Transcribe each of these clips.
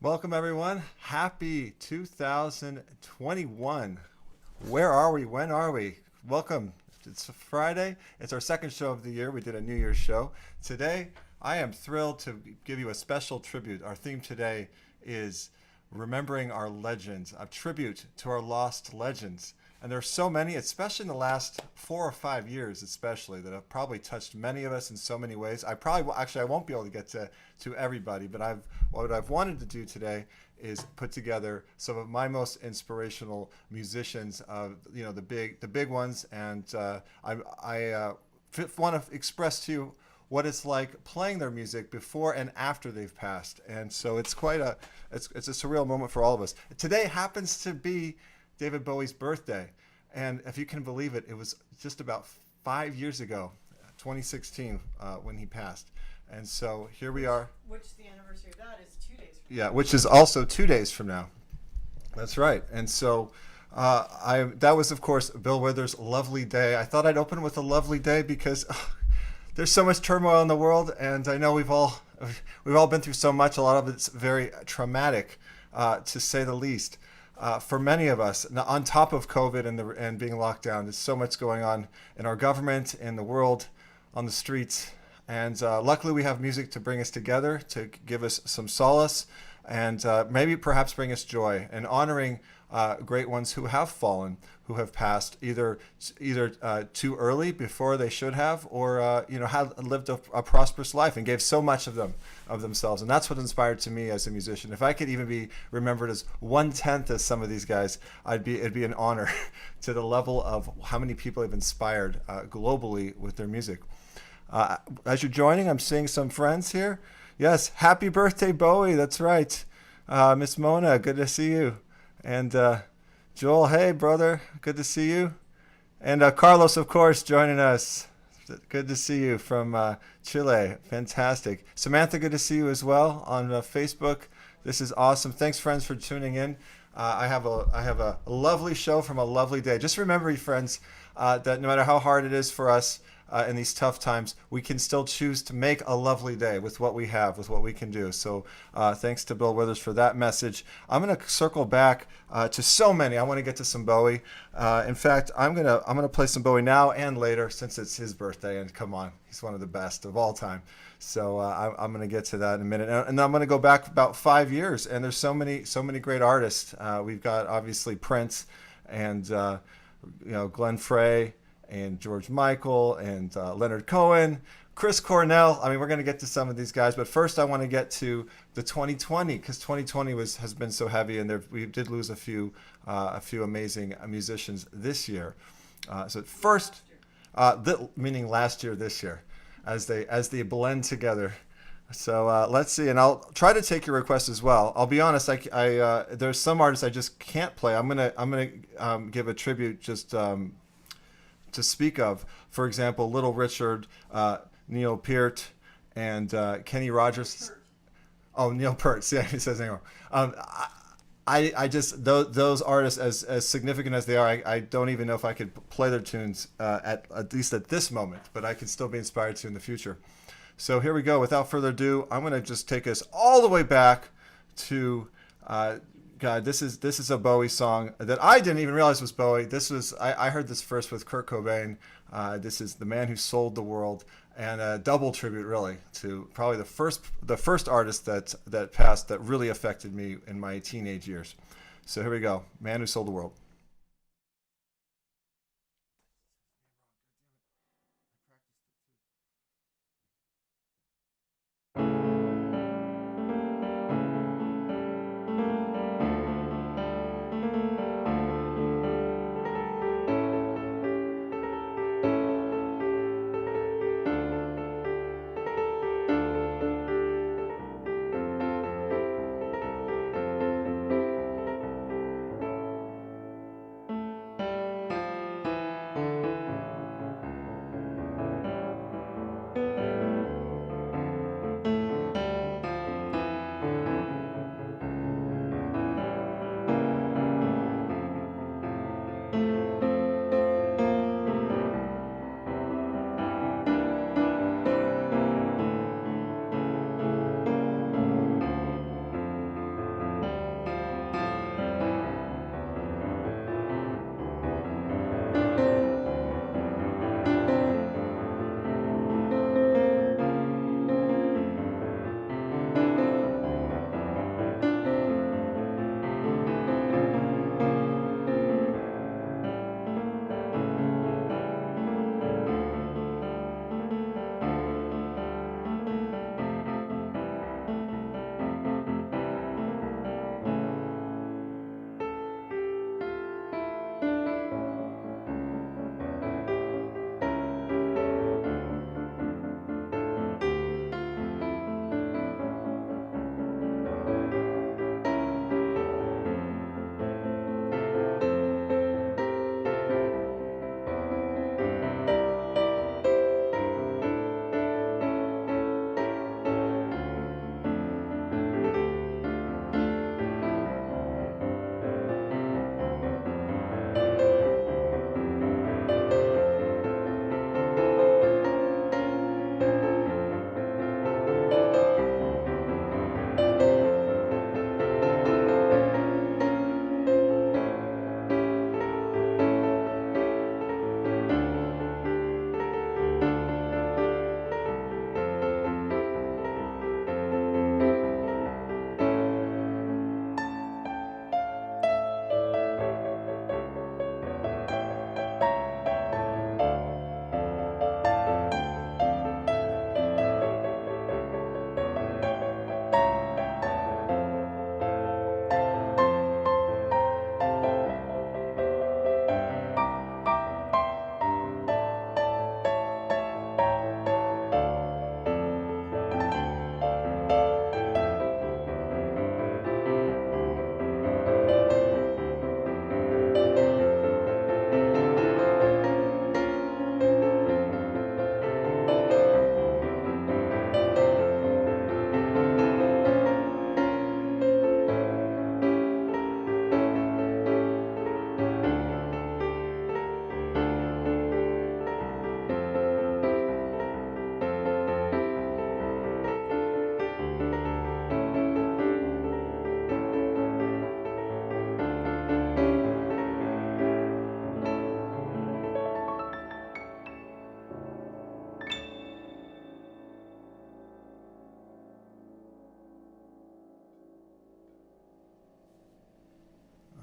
Welcome, everyone. Happy 2021. Where are we? When are we? Welcome. It's Friday. It's our second show of the year. We did a New Year's show. Today, I am thrilled to give you a special tribute. Our theme today is remembering our legends, a tribute to our lost legends. And there are so many, especially in the last 4 or 5 years, especially, that have probably touched many of us in so many ways. I won't be able to get to everybody, but what I've wanted to do today is put together some of my most inspirational musicians, the big ones, and I want to express to you what it's like playing their music before and after they've passed. And so it's it's a surreal moment for all of us. Today happens to be David Bowie's birthday, and if you can believe it, it was just about 5 years ago, 2016, when he passed. And so here we are. Which the anniversary of that is 2 days from now. Yeah, which is also 2 days from now. That's right. And so that was, of course, Bill Withers' Lovely Day. I thought I'd open with a lovely day because there's so much turmoil in the world, and I know we've all been through so much. A lot of it's very traumatic, to say the least. For many of us, on top of COVID and being locked down, there's so much going on in our government, in the world, on the streets. And luckily we have music to bring us together, to give us some solace, and maybe perhaps bring us joy, and honoring great ones who have fallen, who have passed either too early, before they should have, or had lived a prosperous life and gave so much of themselves. And that's what inspired to me as a musician. If I could even be remembered as 1/10 as some of these guys, it'd be an honor to the level of how many people have inspired globally with their music. As you're joining, I'm seeing some friends here. Yes, happy birthday, Bowie. That's right. Miss Mona, good to see you. And Joel, hey, brother, good to see you. And Carlos, of course, joining us. Good to see you from Chile. Fantastic. Samantha, good to see you as well on Facebook. This is awesome. Thanks, friends, for tuning in. I have a lovely show from a lovely day. Just remember, friends, that no matter how hard it is for us in these tough times, we can still choose to make a lovely day with what we have, with what we can do. So thanks to Bill Withers for that message. I'm going to circle back to so many. I want to get to some Bowie. In fact, I'm gonna play some Bowie now and later, since it's his birthday. And come on, he's one of the best of all time. So I'm going to get to that in a minute, and I'm going to go back about 5 years. And there's so many great artists. We've got obviously Prince, and Glenn Frey, and George Michael, and Leonard Cohen, Chris Cornell. I mean, we're going to get to some of these guys, but first I want to get to the 2020, because 2020 has been so heavy, and we did lose a few amazing musicians this year. So first, meaning last year, this year, as they blend together. So let's see, and I'll try to take your requests as well. I'll be honest, there's some artists I just can't play. I'm gonna give a tribute just to speak of. For example, Little Richard, Neil Peart, and Kenny Rogers. Kurt. Oh, Neil Peart. Yeah, he says anymore. I just those artists as significant as they are, I don't even know if I could play their tunes at least at this moment, but I can still be inspired to in the future. So here we go. Without further ado, I'm going to just take us all the way back to God. This is a Bowie song that I didn't even realize was Bowie. This was I heard this first with Kurt Cobain. This is The Man Who Sold the World, and a double tribute really to probably the first artist that passed that really affected me in my teenage years. So here we go. Man Who Sold the World.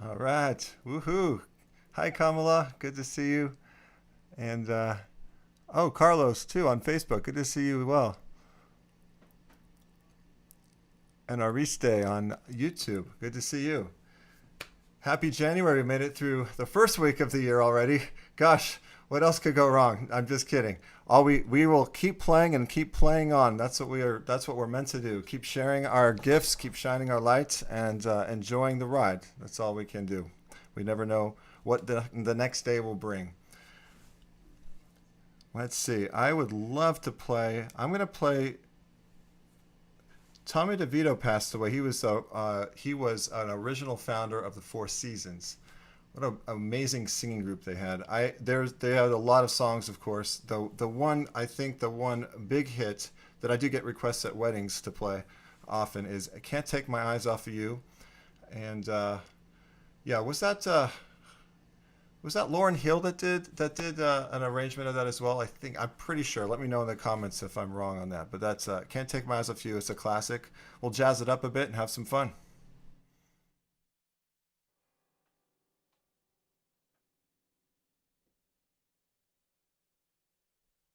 All right. Woohoo. Hi, Kamala. Good to see you. And, oh, Carlos, too, on Facebook. Good to see you as well. And Ariste on YouTube. Good to see you. Happy January. We made it through the first week of the year already. Gosh, what else could go wrong? I'm just kidding. All we will keep playing and keep playing on. That's what we're meant to do. Keep sharing our gifts, keep shining our lights, and enjoying the ride. That's all we can do. We never know what the next day will bring. Let's see. I would love to play. I'm going to play. Tommy DeVito passed away. He was an original founder of the Four Seasons. What an amazing singing group they had. They had a lot of songs, of course. The one big hit that I do get requests at weddings to play often is "I Can't Take My Eyes Off of You," and yeah, was that Lauren Hill that did an arrangement of that as well? I'm pretty sure. Let me know in the comments if I'm wrong on that. But that's "Can't Take My Eyes Off You." It's a classic. We'll jazz it up a bit and have some fun.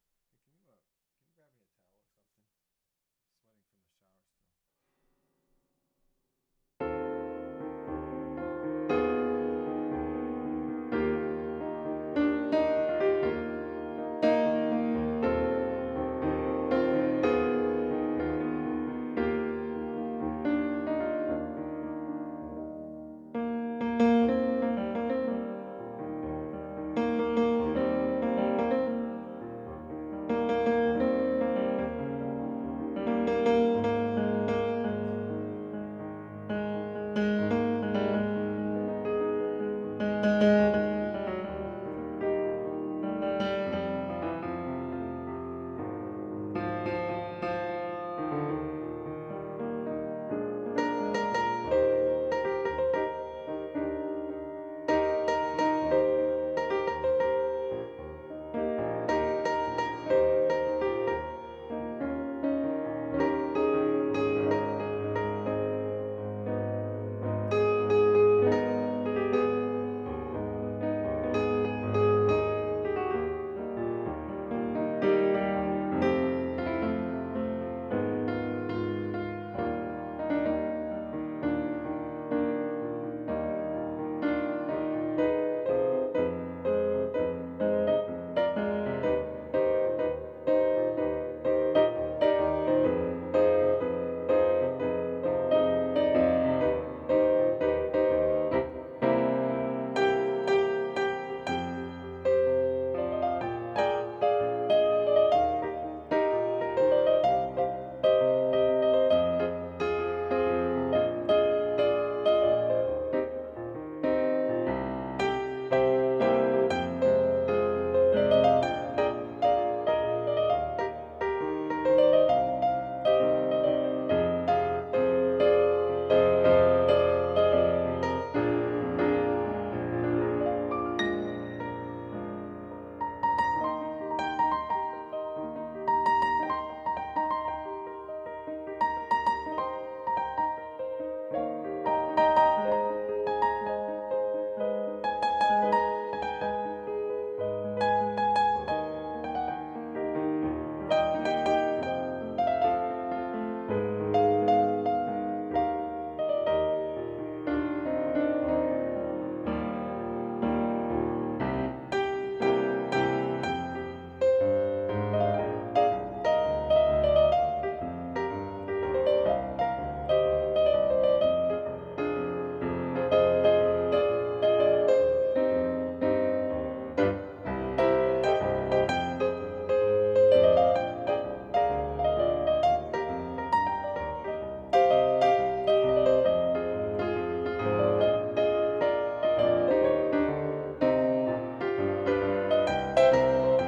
Hey, can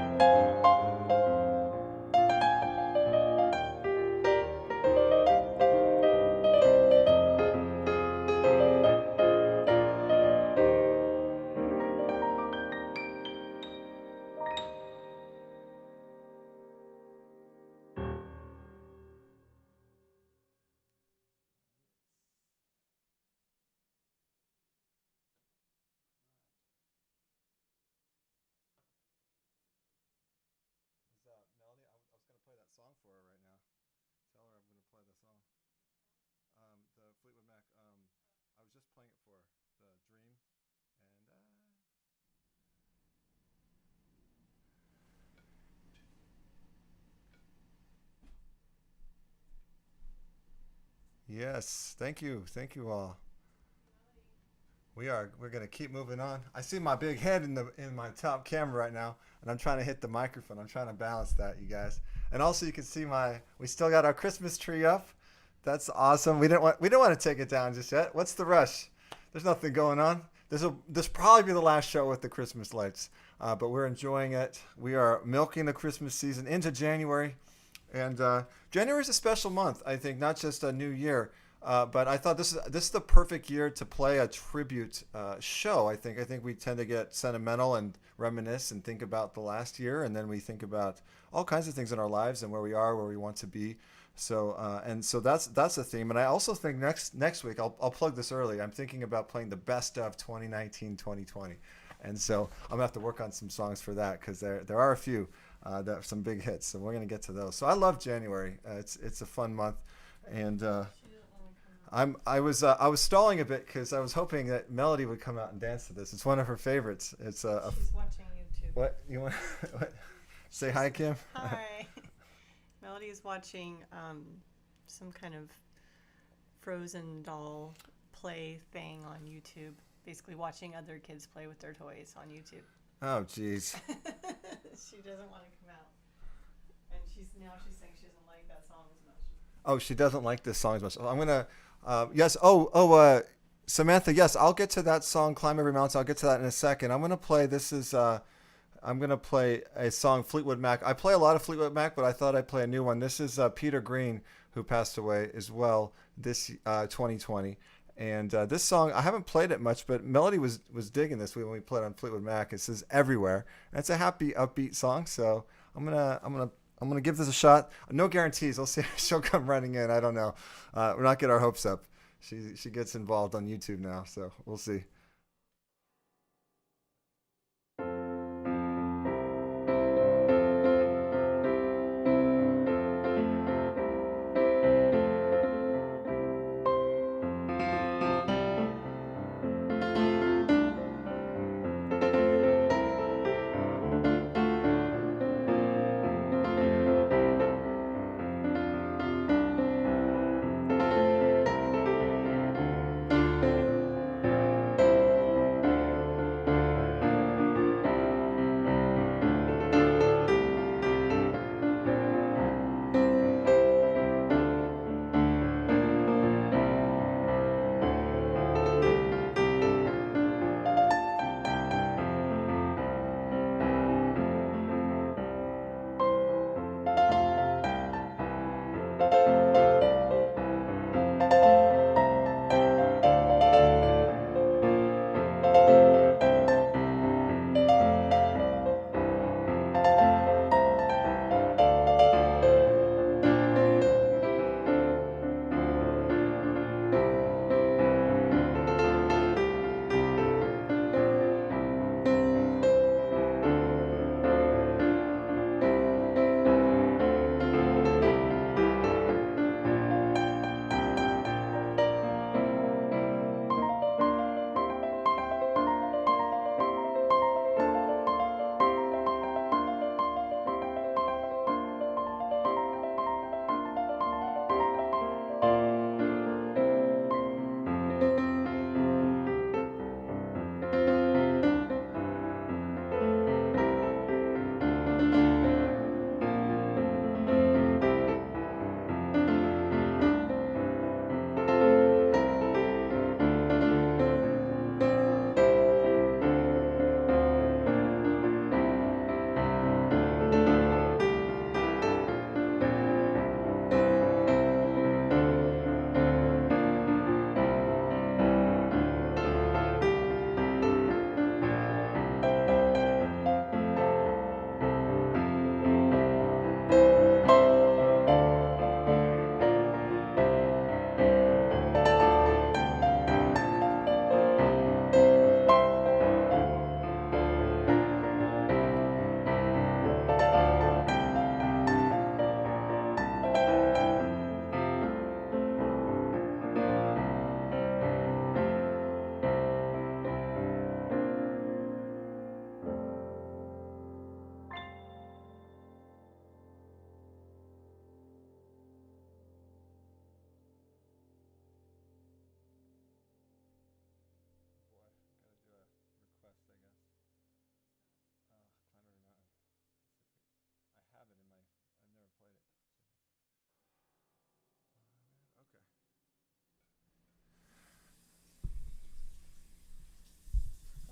you grab me a towel or something? I'm sweating from the shower still. Melody, I was going to play that song for her right now. Tell her I'm going to play the song. The Fleetwood Mac. I was just playing it for her. The Dream. And yes, thank you all. We are. We're gonna keep moving on. I see my big head in my top camera right now, and I'm trying to hit the microphone. I'm trying to balance that, you guys. And also, you can see my. We still got our Christmas tree up. That's awesome. We don't want to take it down just yet. What's the rush? There's nothing going on. This probably be the last show with the Christmas lights, but we're enjoying it. We are milking the Christmas season into January, and January is a special month. I think not just a new year. But I thought this is the perfect year to play a tribute show. I think we tend to get sentimental and reminisce and think about the last year, and then we think about all kinds of things in our lives and where we are, where we want to be. So that's a theme. And I also think next week I'll plug this early. I'm thinking about playing the best of 2019-2020, and so I'm gonna have to work on some songs for that because there are a few that are some big hits, and we're gonna get to those. So I love January. It's a fun month, and. I was stalling a bit because I was hoping that Melody would come out and dance to this. It's one of her favorites. It's She's watching YouTube. what you want? What? Say hi, Kim. Hi. Melody is watching some kind of Frozen doll play thing on YouTube. Basically, watching other kids play with their toys on YouTube. Oh, jeez. She doesn't want to come out, and she's saying she doesn't like that song as much. Oh, she doesn't like this song as much. I'm gonna. Yes. Samantha. Yes, I'll get to that song. Climb Every Mountain. I'll get to that in a second. I'm gonna play. This is. I'm gonna play a song, Fleetwood Mac. I play a lot of Fleetwood Mac, but I thought I'd play a new one. This is Peter Green, who passed away as well this 2020. And this song, I haven't played it much, but Melody was digging this when we played on Fleetwood Mac. It says Everywhere. And it's a happy, upbeat song. So I'm gonna give this a shot. No guarantees. I'll see if she'll come running in. I don't know. We're not getting our hopes up. She gets involved on YouTube now, so we'll see.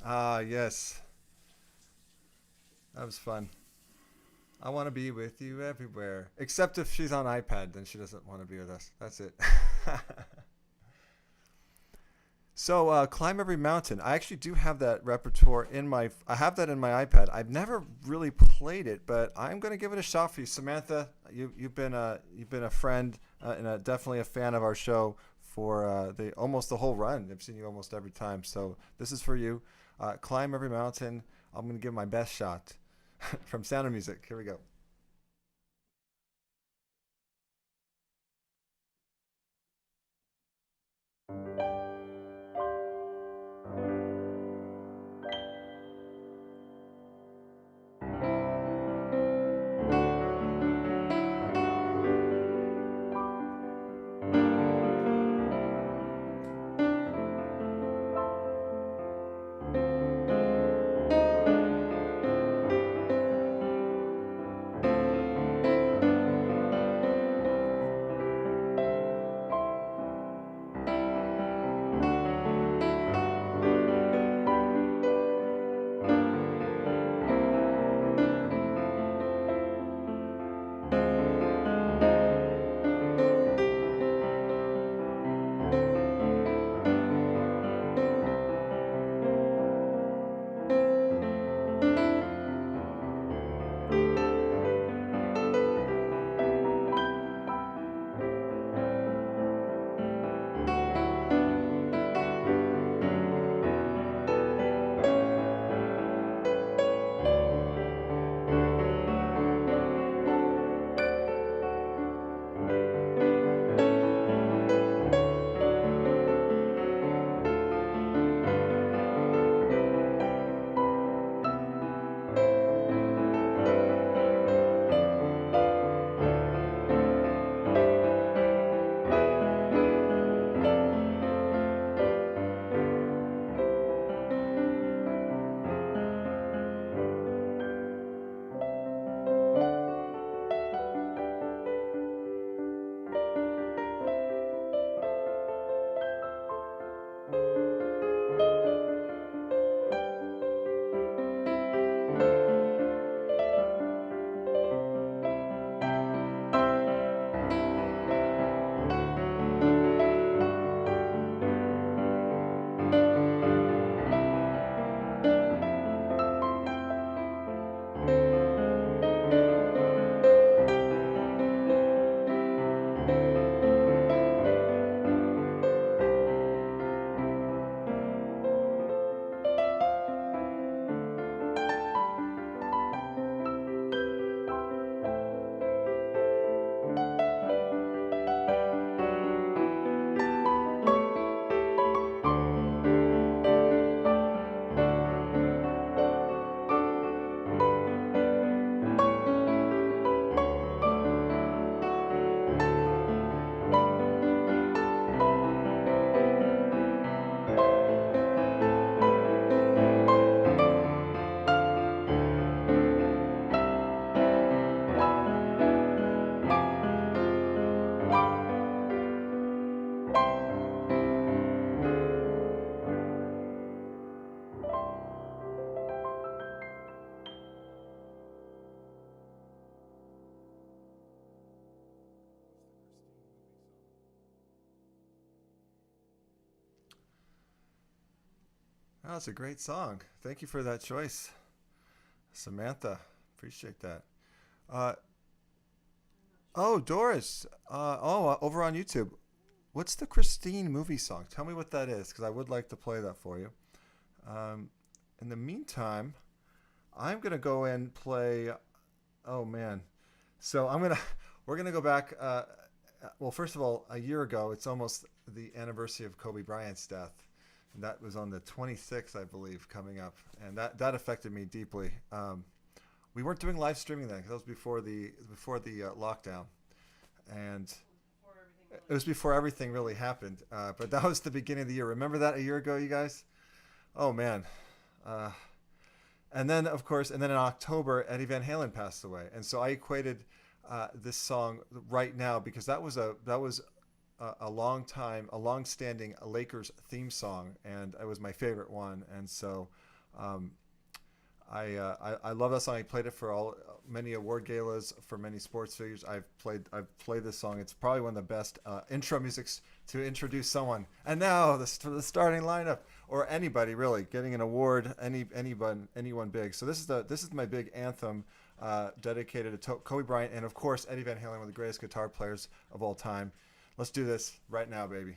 Ah, yes. That was fun. I want to be with you everywhere. Except if she's on iPad, then she doesn't want to be with us. That's it. So, climb every mountain. I actually do have that repertoire in my. I have that in my iPad. I've never really played it, but I'm going to give it a shot for you, Samantha. You've been a friend and definitely a fan of our show for the almost the whole run. I've seen you almost every time. So this is for you. Climb every mountain. I'm going to give my best shot from Sound of Music. Here we go. Oh, that's a great song. Thank you for that choice, Samantha. Appreciate that. Uh, oh, Doris. Over on YouTube. What's the Christine movie song? Tell me what that is, because I would like to play that for you. Um, in the meantime, I'm gonna go and play. Oh man, so I'm gonna we're gonna go back. Well, first of all, a year ago, it's almost the anniversary of Kobe Bryant's death, and that was on the 26th, I believe, coming up, and that affected me deeply. We weren't doing live streaming then, because that was before the lockdown, and it was before everything really happened. But that was the beginning of the year. Remember that a year ago, you guys? Oh man. Uh, and then, of course, and then in October, Eddie Van Halen passed away, and so I equated this song right now because that was a long time, a long-standing Lakers theme song, and it was my favorite one. And so Um, I love that song. I played it for many award galas for many sports figures. I've played this song. It's probably one of the best intro musics to introduce someone. And now the starting lineup, or anybody really getting an award, anyone big. So this is my big anthem dedicated to Kobe Bryant and of course Eddie Van Halen, one of the greatest guitar players of all time. Let's do this right now, baby.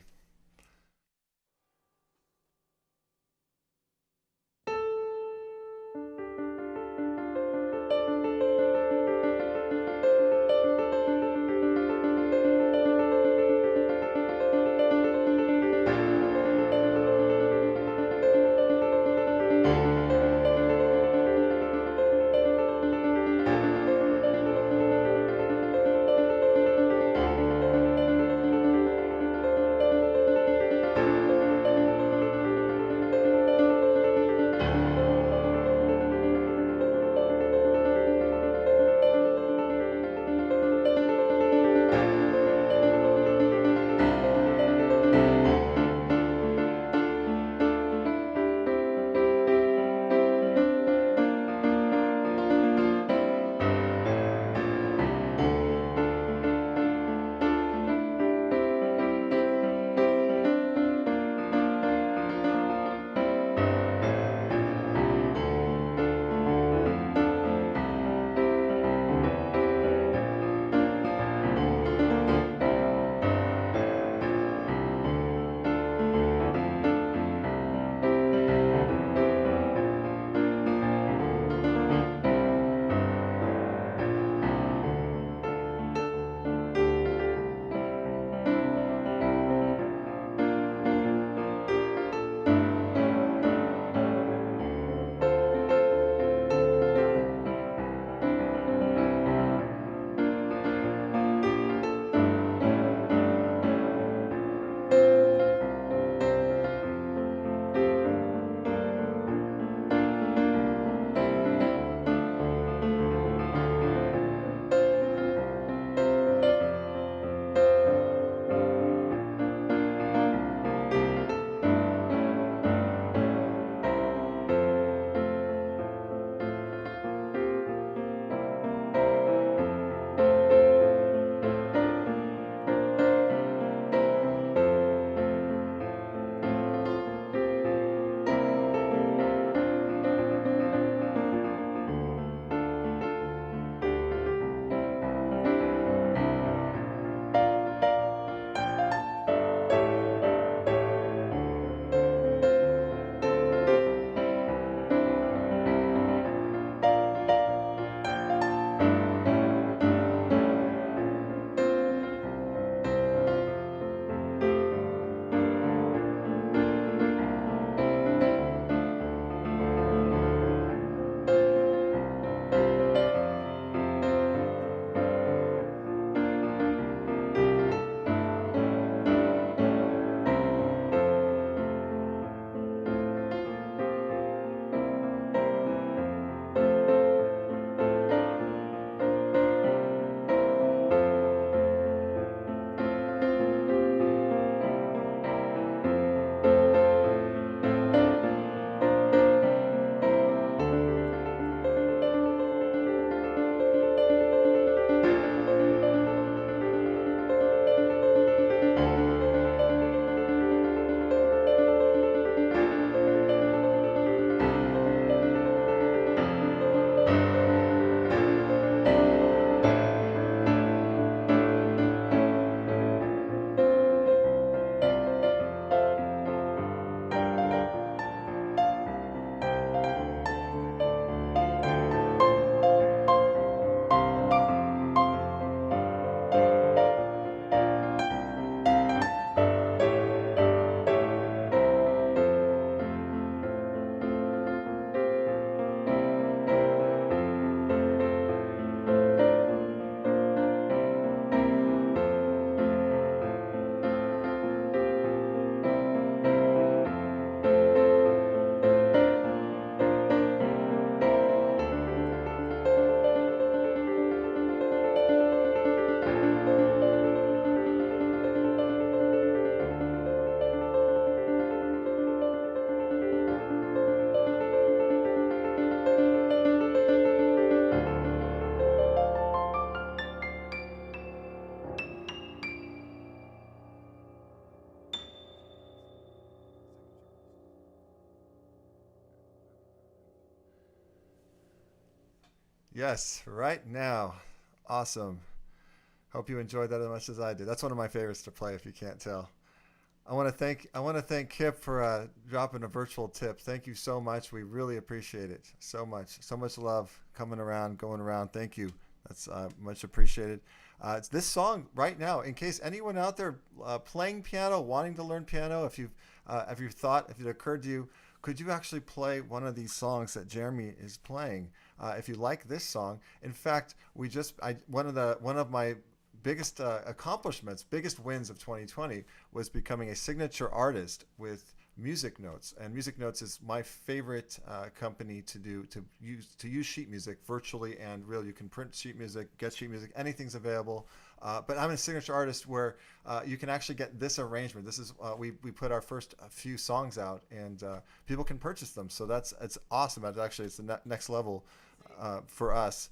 Yes, right now. Awesome. Hope you enjoyed that as much as I did. That's one of my favorites to play if you can't tell. I want to thank Kip for dropping a virtual tip. Thank you so much. We really appreciate it so much. So much love coming around, going around. Thank you. That's much appreciated. It's this song right now. In case anyone out there playing piano, wanting to learn piano, if it occurred to you, could you actually play one of these songs that Jeremy is playing? If you like this song, in fact, one of my biggest accomplishments, biggest wins of 2020 was becoming a signature artist with Music Notes. And Music Notes is my favorite company to use sheet music virtually and real. You can print sheet music, get sheet music, anything's available. But I'm a signature artist where you can actually get this arrangement. This is we put our first few songs out, and people can purchase them. So it's awesome. It's the next level for us.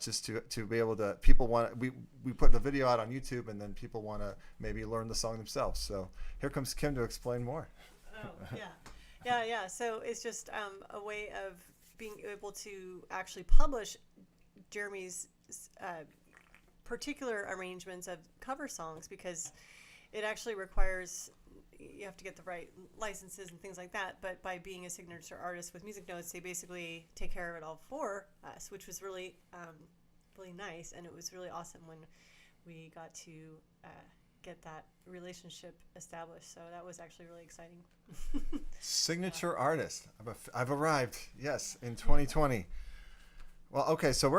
Just to be able to we put the video out on YouTube, and then people want to maybe learn the song themselves. So here comes Kim to explain more. Oh, yeah. So it's just a way of being able to actually publish Jeremy's particular arrangements of cover songs, because it actually requires, you have to get the right licenses and things like that. But by being a signature artist with Music Notes, they basically take care of it all for us, which was really, really nice. And it was really awesome when we got to get that relationship established. So that was actually really exciting. Signature artist. I've arrived. Yes, in 2020. Well, okay, so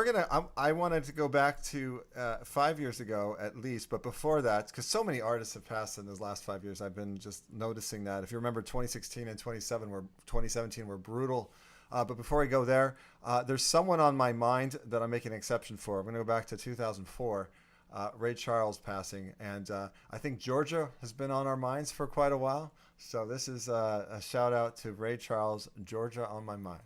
I wanted to go back to 5 years ago at least, but before that, because so many artists have passed in those last 5 years, I've been just noticing that. If you remember, 2016 and 2017 were brutal. But before we go there, there's someone on my mind that I'm making an exception for. I'm going to go back to 2004, Ray Charles passing, and I think Georgia has been on our minds for quite a while. So this is a shout out to Ray Charles, Georgia on my mind.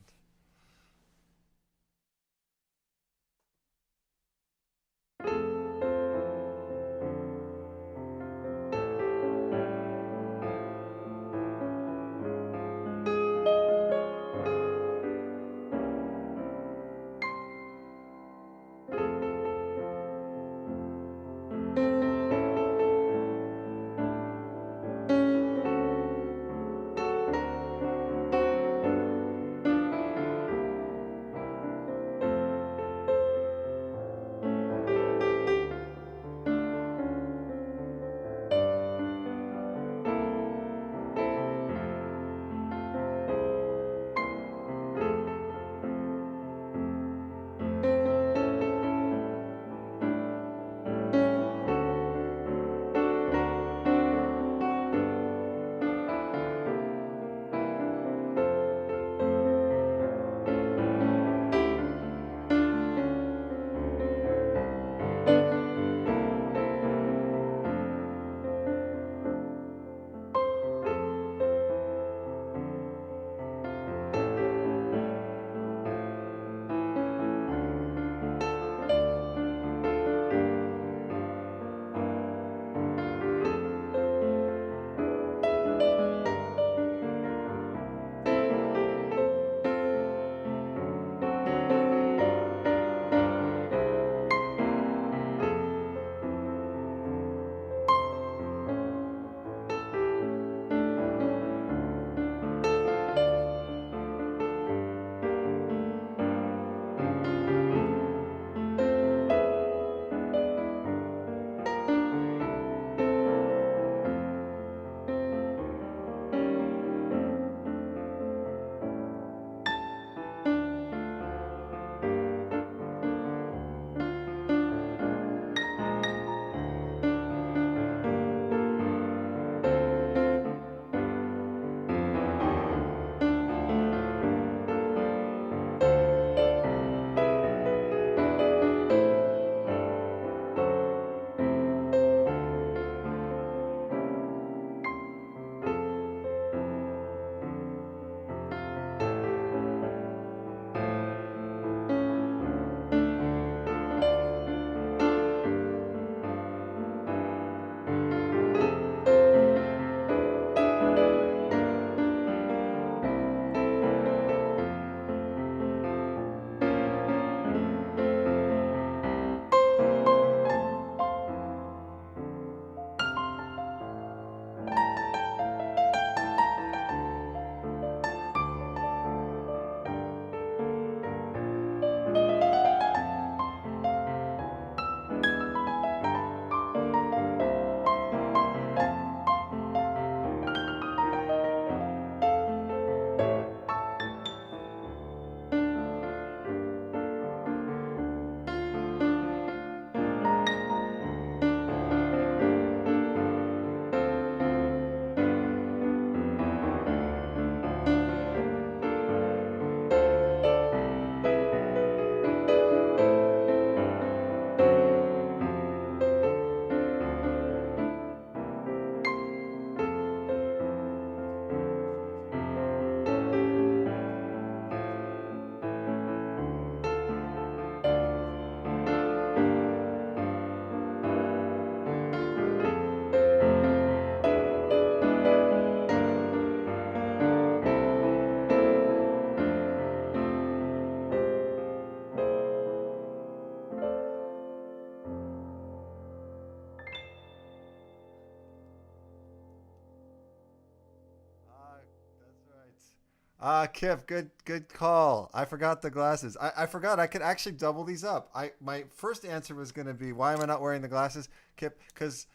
Ah, Kip, good call. I forgot the glasses. I forgot I could actually double these up. My first answer was going to be why am I not wearing the glasses, Kip? Because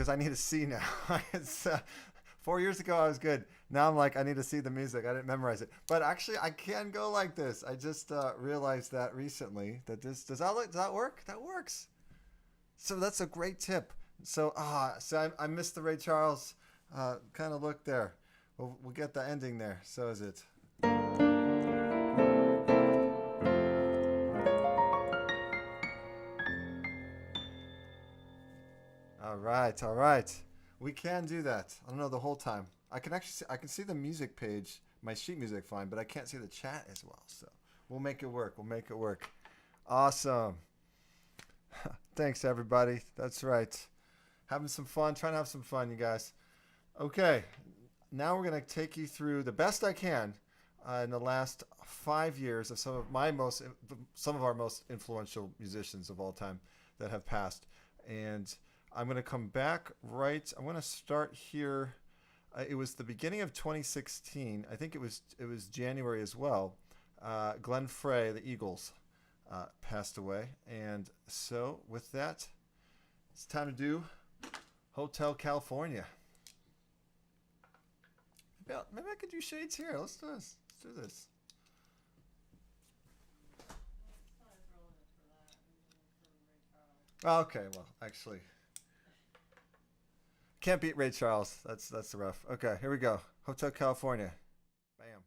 I need to see now. it's 4 years ago I was good. Now I'm like I need to see the music. I didn't memorize it, but actually I can go like this. I just realized that recently. That this does that work? That works. So that's a great tip. So I missed the Ray Charles kind of look there. We'll get the ending there. So is it? All right, all right. We can do that. I don't know the whole time. I can see the music page, my sheet music fine, but I can't see the chat as well. So we'll make it work. We'll make it work. Awesome. Thanks everybody. That's right. Having some fun. Trying to have some fun, you guys. Okay. Now we're going to take you through the best I can in the last 5 years of some of our most influential musicians of all time that have passed. And I'm going to come back right. I'm going to start here. It was the beginning of 2016. I think it was January as well. Glenn Frey, the Eagles, passed away, and so with that, it's time to do Hotel California. Maybe I could do shades here. Let's do this. Let's do this. Okay, well, actually, can't beat Ray Charles. That's rough. Okay, here we go. Hotel California. Bam.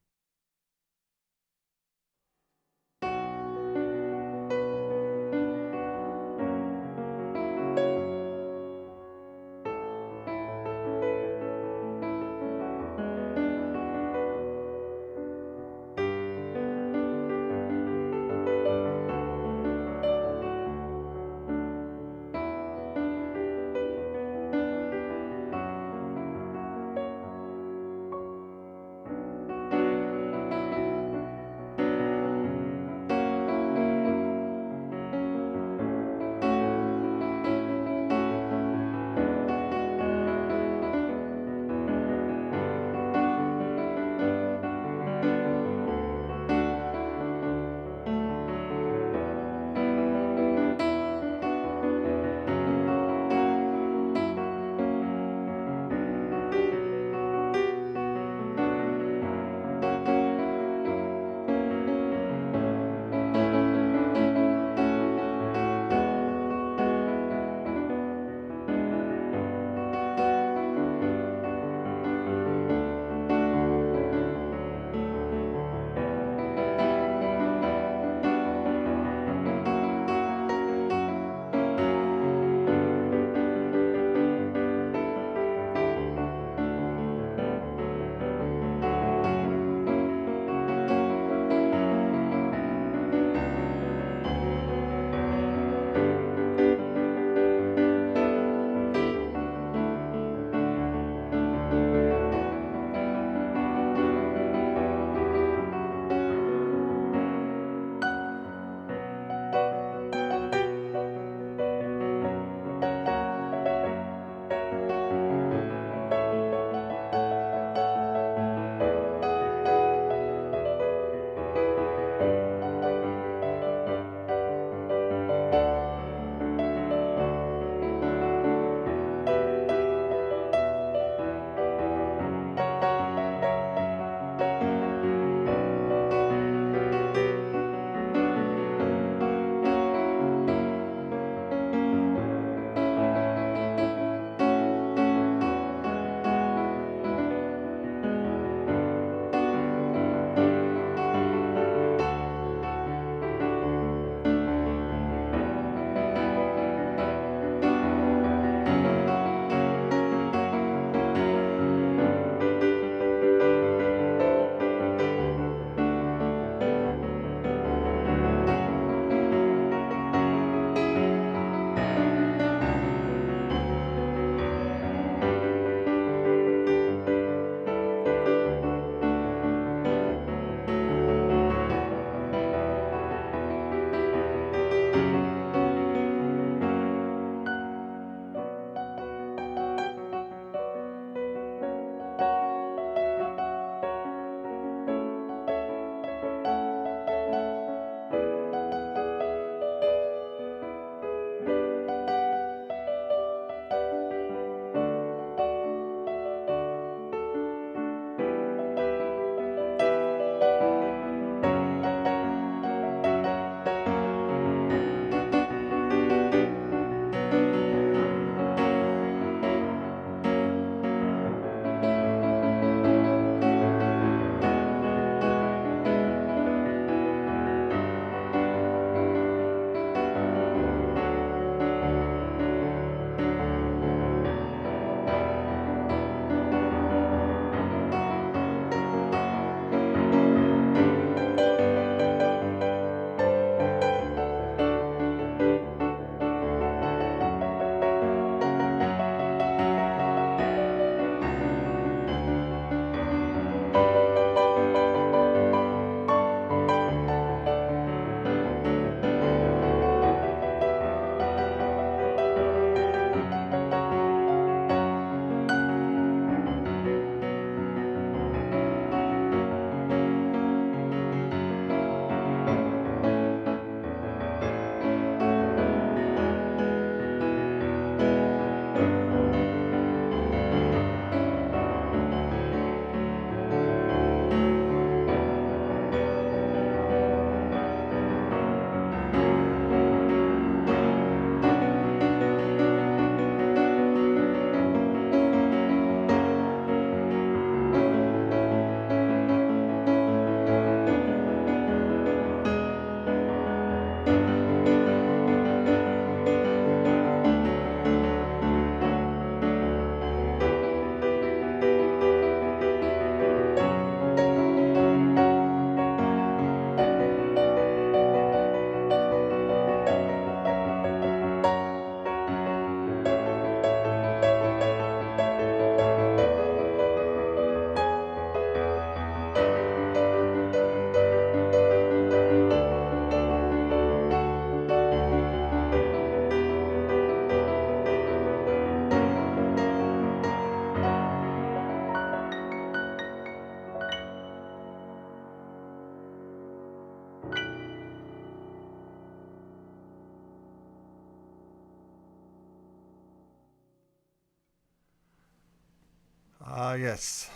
Yes.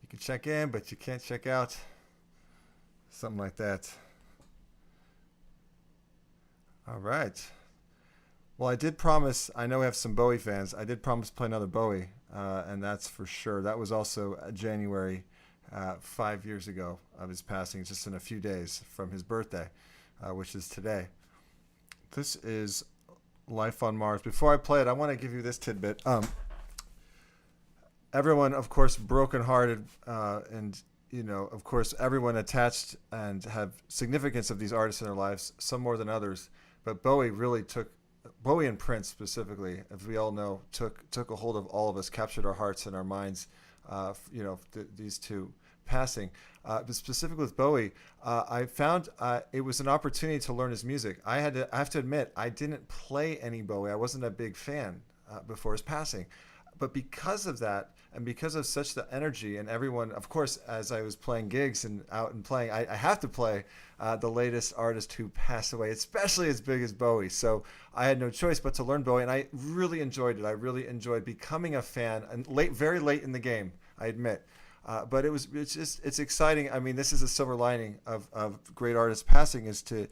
You can check in, but you can't check out. Something like that. All right. Well, I did promise. I know we have some Bowie fans. I did promise to play another Bowie, and that's for sure. That was also January, 5 years ago of his passing, just in a few days from his birthday, which is today. This is Life on Mars. Before I play it, I want to give you this tidbit. Everyone, of course, brokenhearted, and of course, everyone attached and have significance of these artists in their lives, some more than others. But Bowie and Prince specifically, as we all know, took a hold of all of us, captured our hearts and our minds. These two passing. But specifically with Bowie, I found it was an opportunity to learn his music. I have to admit, I didn't play any Bowie. I wasn't a big fan before his passing. But because of that, and because of such the energy and everyone, of course, as I was playing gigs and out and playing, I have to play the latest artist who passed away, especially as big as Bowie. So I had no choice but to learn Bowie, and I really enjoyed it. I really enjoyed becoming a fan, and very late in the game, I admit. But it's exciting. I mean, this is a silver lining of great artists passing is to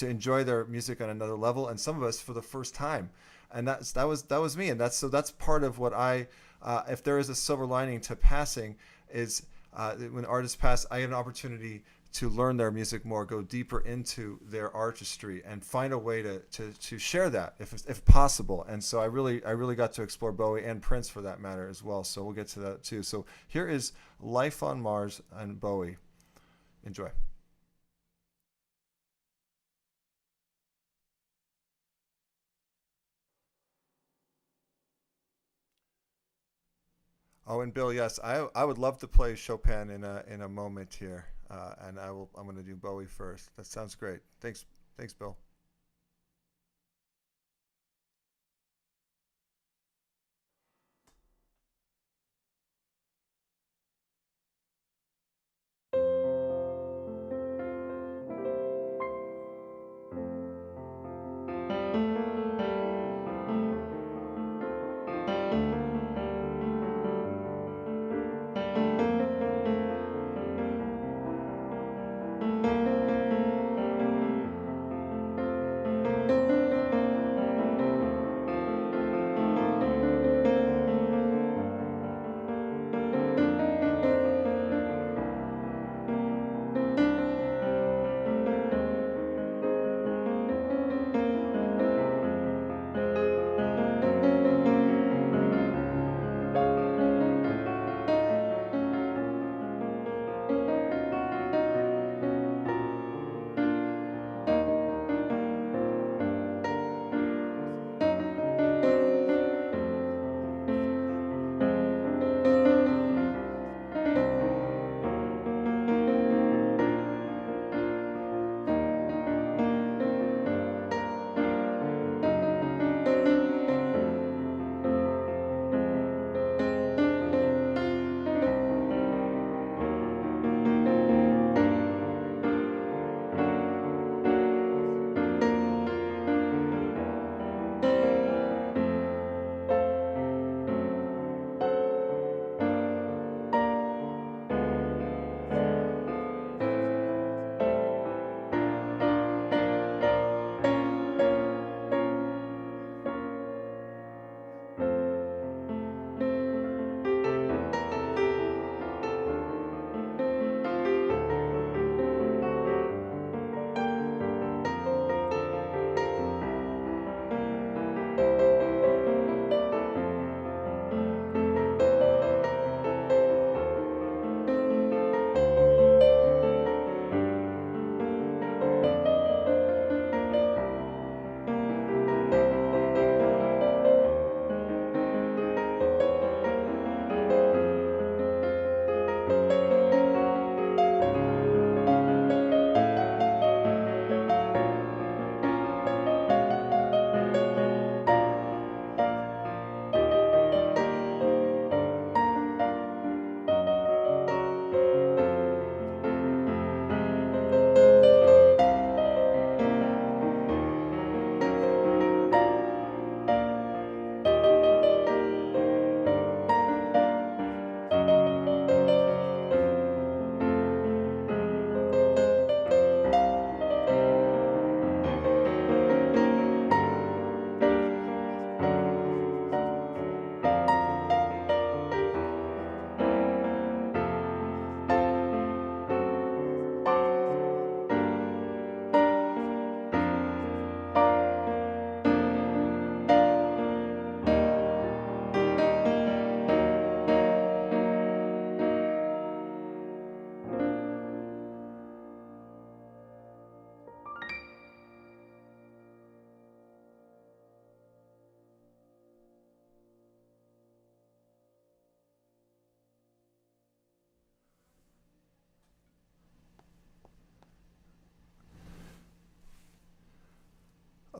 enjoy their music on another level, and some of us for the first time. And that was me, and that's part of what if there is a silver lining to passing is when artists pass, I have an opportunity to learn their music more, go deeper into their artistry, and find a way to share that if possible. And so I really got to explore Bowie and Prince for that matter as well. So we'll get to that too. So here is Life on Mars and Bowie. Enjoy. Oh, and Bill, yes, I would love to play Chopin in a moment here, and I'm going to do Bowie first. That sounds great. Thanks, Bill.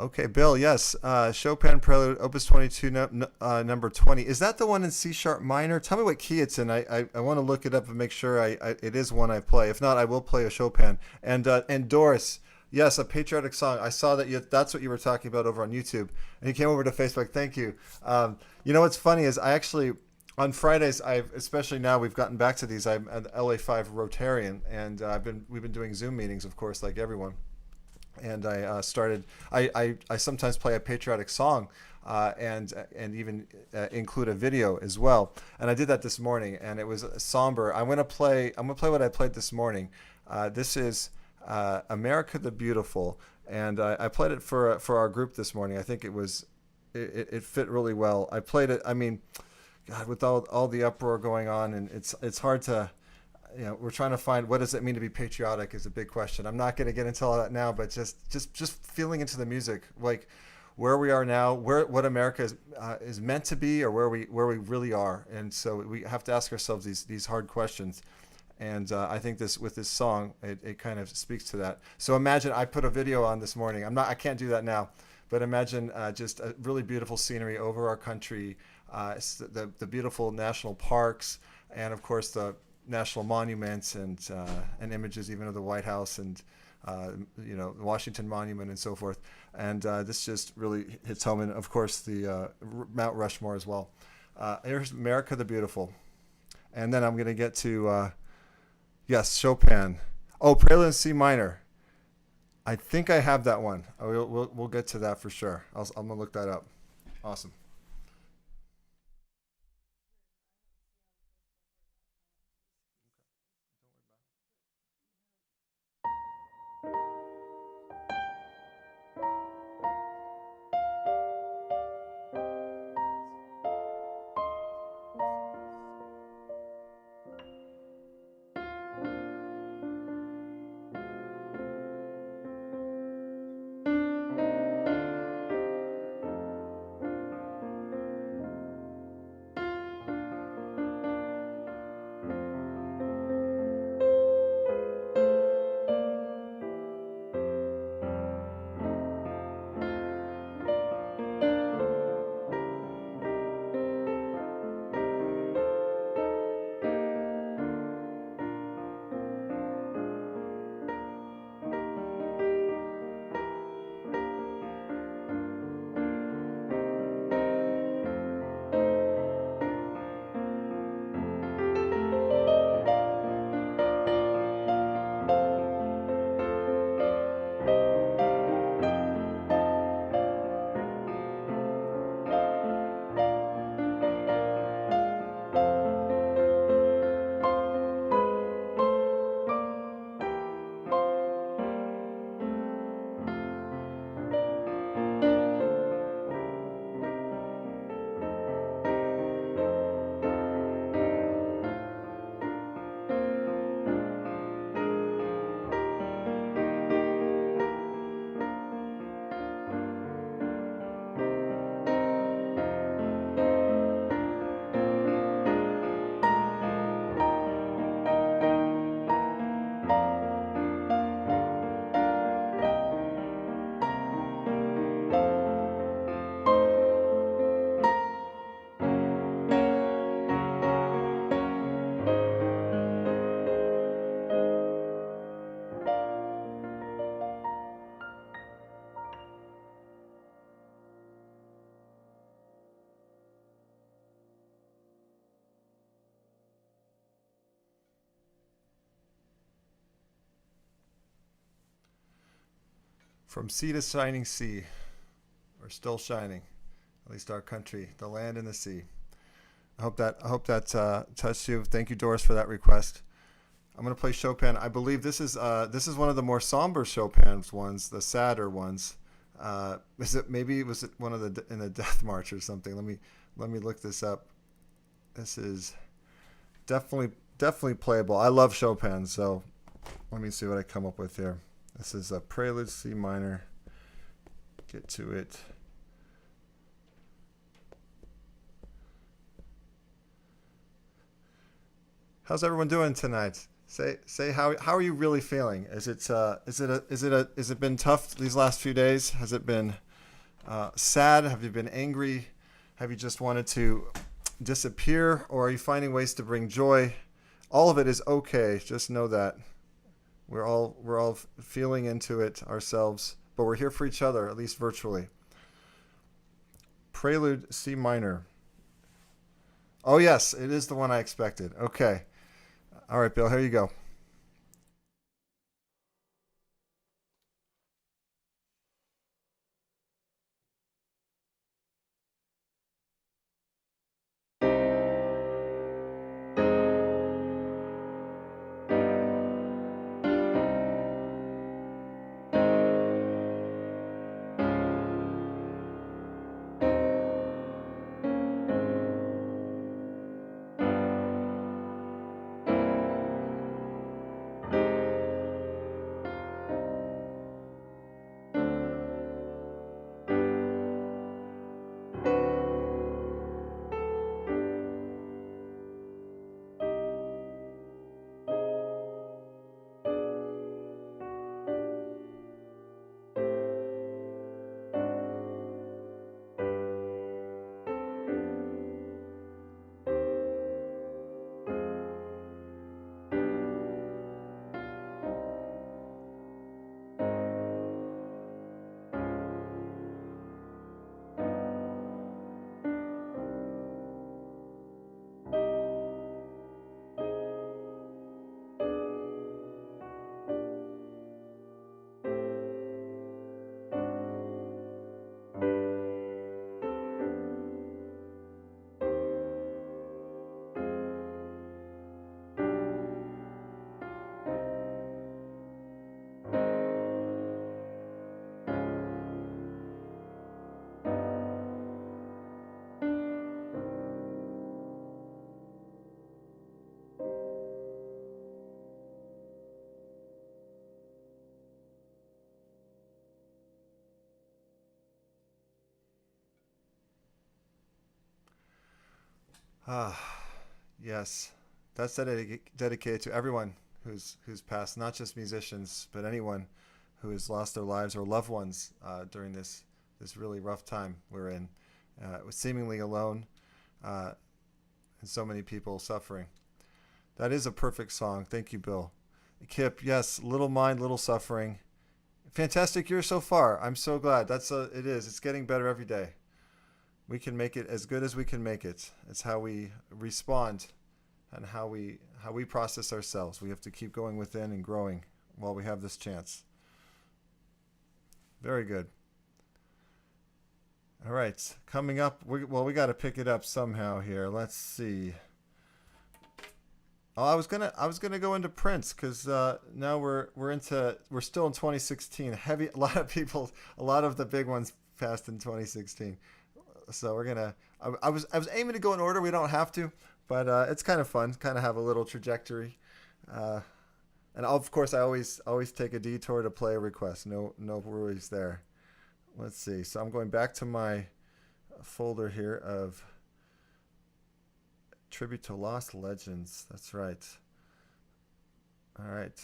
Okay, Bill. Yes, Chopin Prelude, Opus 22, number 20. Is that the one in C sharp minor? Tell me what key it's in. I want to look it up and make sure it is one I play. If not, I will play a Chopin. And Doris, yes, a patriotic song. I saw that that's what you were talking about over on YouTube, and you came over to Facebook. Thank you. You know what's funny is I actually on Fridays, especially now we've gotten back to these. I'm an LA5 Rotarian, and we've been doing Zoom meetings, of course, like everyone. And I started. I sometimes play a patriotic song, and even include a video as well. And I did that this morning, and it was somber. I'm gonna play what I played this morning. This is America the Beautiful, and I played it for our group this morning. I think it fit really well. I played it. I mean, God, with all the uproar going on, and it's hard to. We're trying to find what does it mean to be patriotic is a big question. I'm not going to get into all that now, but just feeling into the music, like where we are now, what America is meant to be, or where we really are. And so we have to ask ourselves these hard questions. And I think with this song, it kind of speaks to that. So imagine I put a video on this morning. I can't do that now, but imagine just a really beautiful scenery over our country, the beautiful national parks, and of course the national monuments and images even of the White House and the Washington Monument and so forth. And this just really hits home. And of course the Mount Rushmore as well. Here's America the Beautiful. And then I'm going to get to, yes, Chopin. Oh, Prelude in C minor. I think I have that one. We'll get to that for sure. I'm going to look that up. Awesome. From sea to shining sea, we're still shining. At least our country, the land and the sea. I hope that touched you. Thank you, Doris, for that request. I'm going to play Chopin. I believe this is one of the more somber Chopin's ones, the sadder ones. Was it one of the in the Death March or something? Let me look this up. This is definitely playable. I love Chopin, so let me see what I come up with here. This is a Prelude C minor. Get to it. How's everyone doing tonight? Say how are you really feeling? Is it been tough these last few days? Has it been sad? Have you been angry? Have you just wanted to disappear? Or are you finding ways to bring joy? All of it is okay. Just know that we're all feeling into it ourselves, but we're here for each other, at least virtually. Prelude C minor. Oh yes, it is the one I expected. Okay. All right, Bill, here you go. Ah, yes. That's dedicated to everyone who's passed, not just musicians, but anyone who has lost their lives or loved ones during this really rough time we're in. Seemingly alone, uh, and so many people suffering. That is a perfect song. Thank you, Bill. Kip, yes, little mind, little suffering. Fantastic year so far. I'm so glad. It is. It's getting better every day. We can make it as good as we can make it. It's how we respond and how we process ourselves. We have to keep going within and growing while we have this chance. Very good. All right, coming up. We got to pick it up somehow here. Let's see. Oh, I was gonna go into Prince because now we're still in 2016. Heavy, a lot of people, a lot of the big ones passed in 2016. So we're gonna. I was aiming to go in order. We don't have to, but it's kind of fun. Kind of have a little trajectory. Uh, and of course, I always take a detour to play a request. No worries there. Let's see. So I'm going back to my folder here of tribute to lost legends. That's right. All right.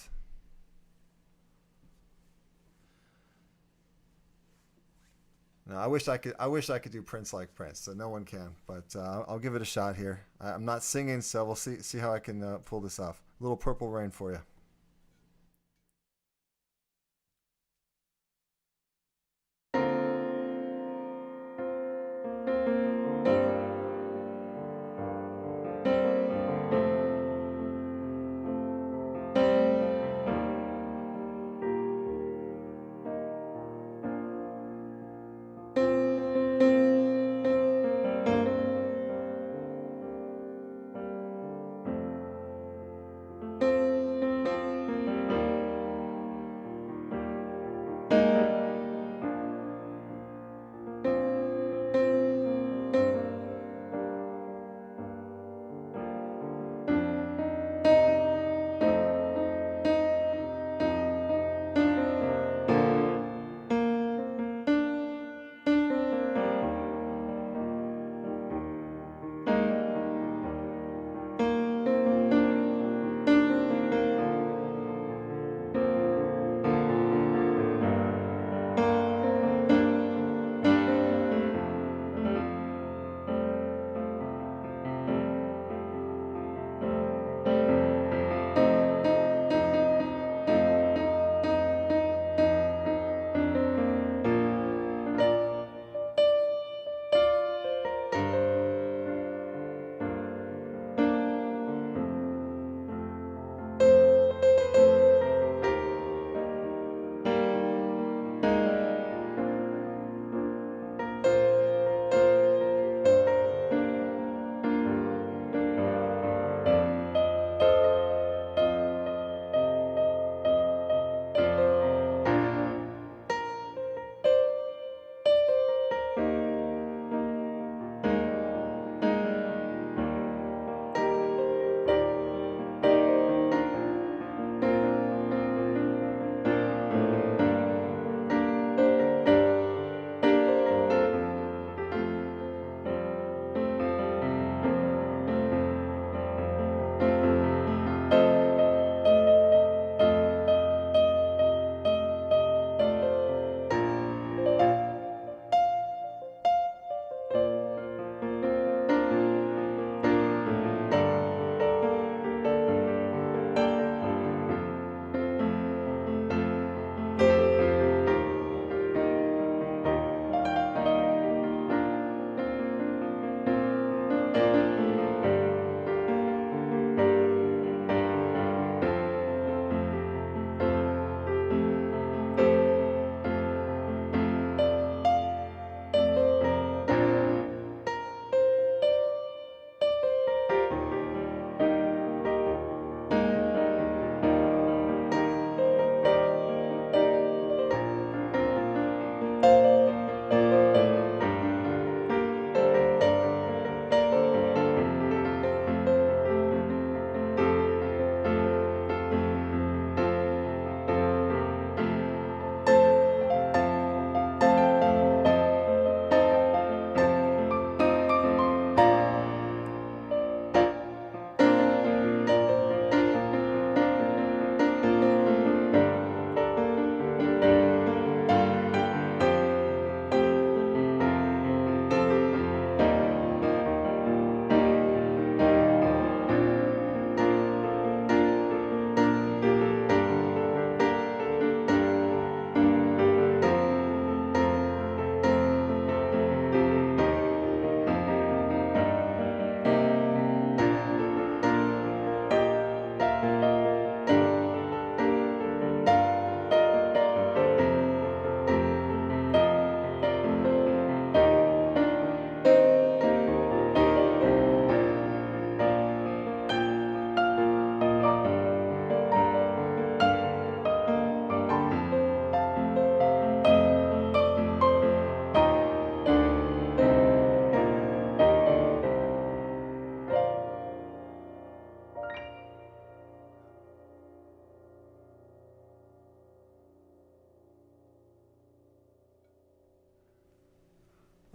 No, I wish I could do Prince like Prince. So no one can, but I'll give it a shot here. I'm not singing, so we'll see how I can pull this off. A little Purple Rain for you.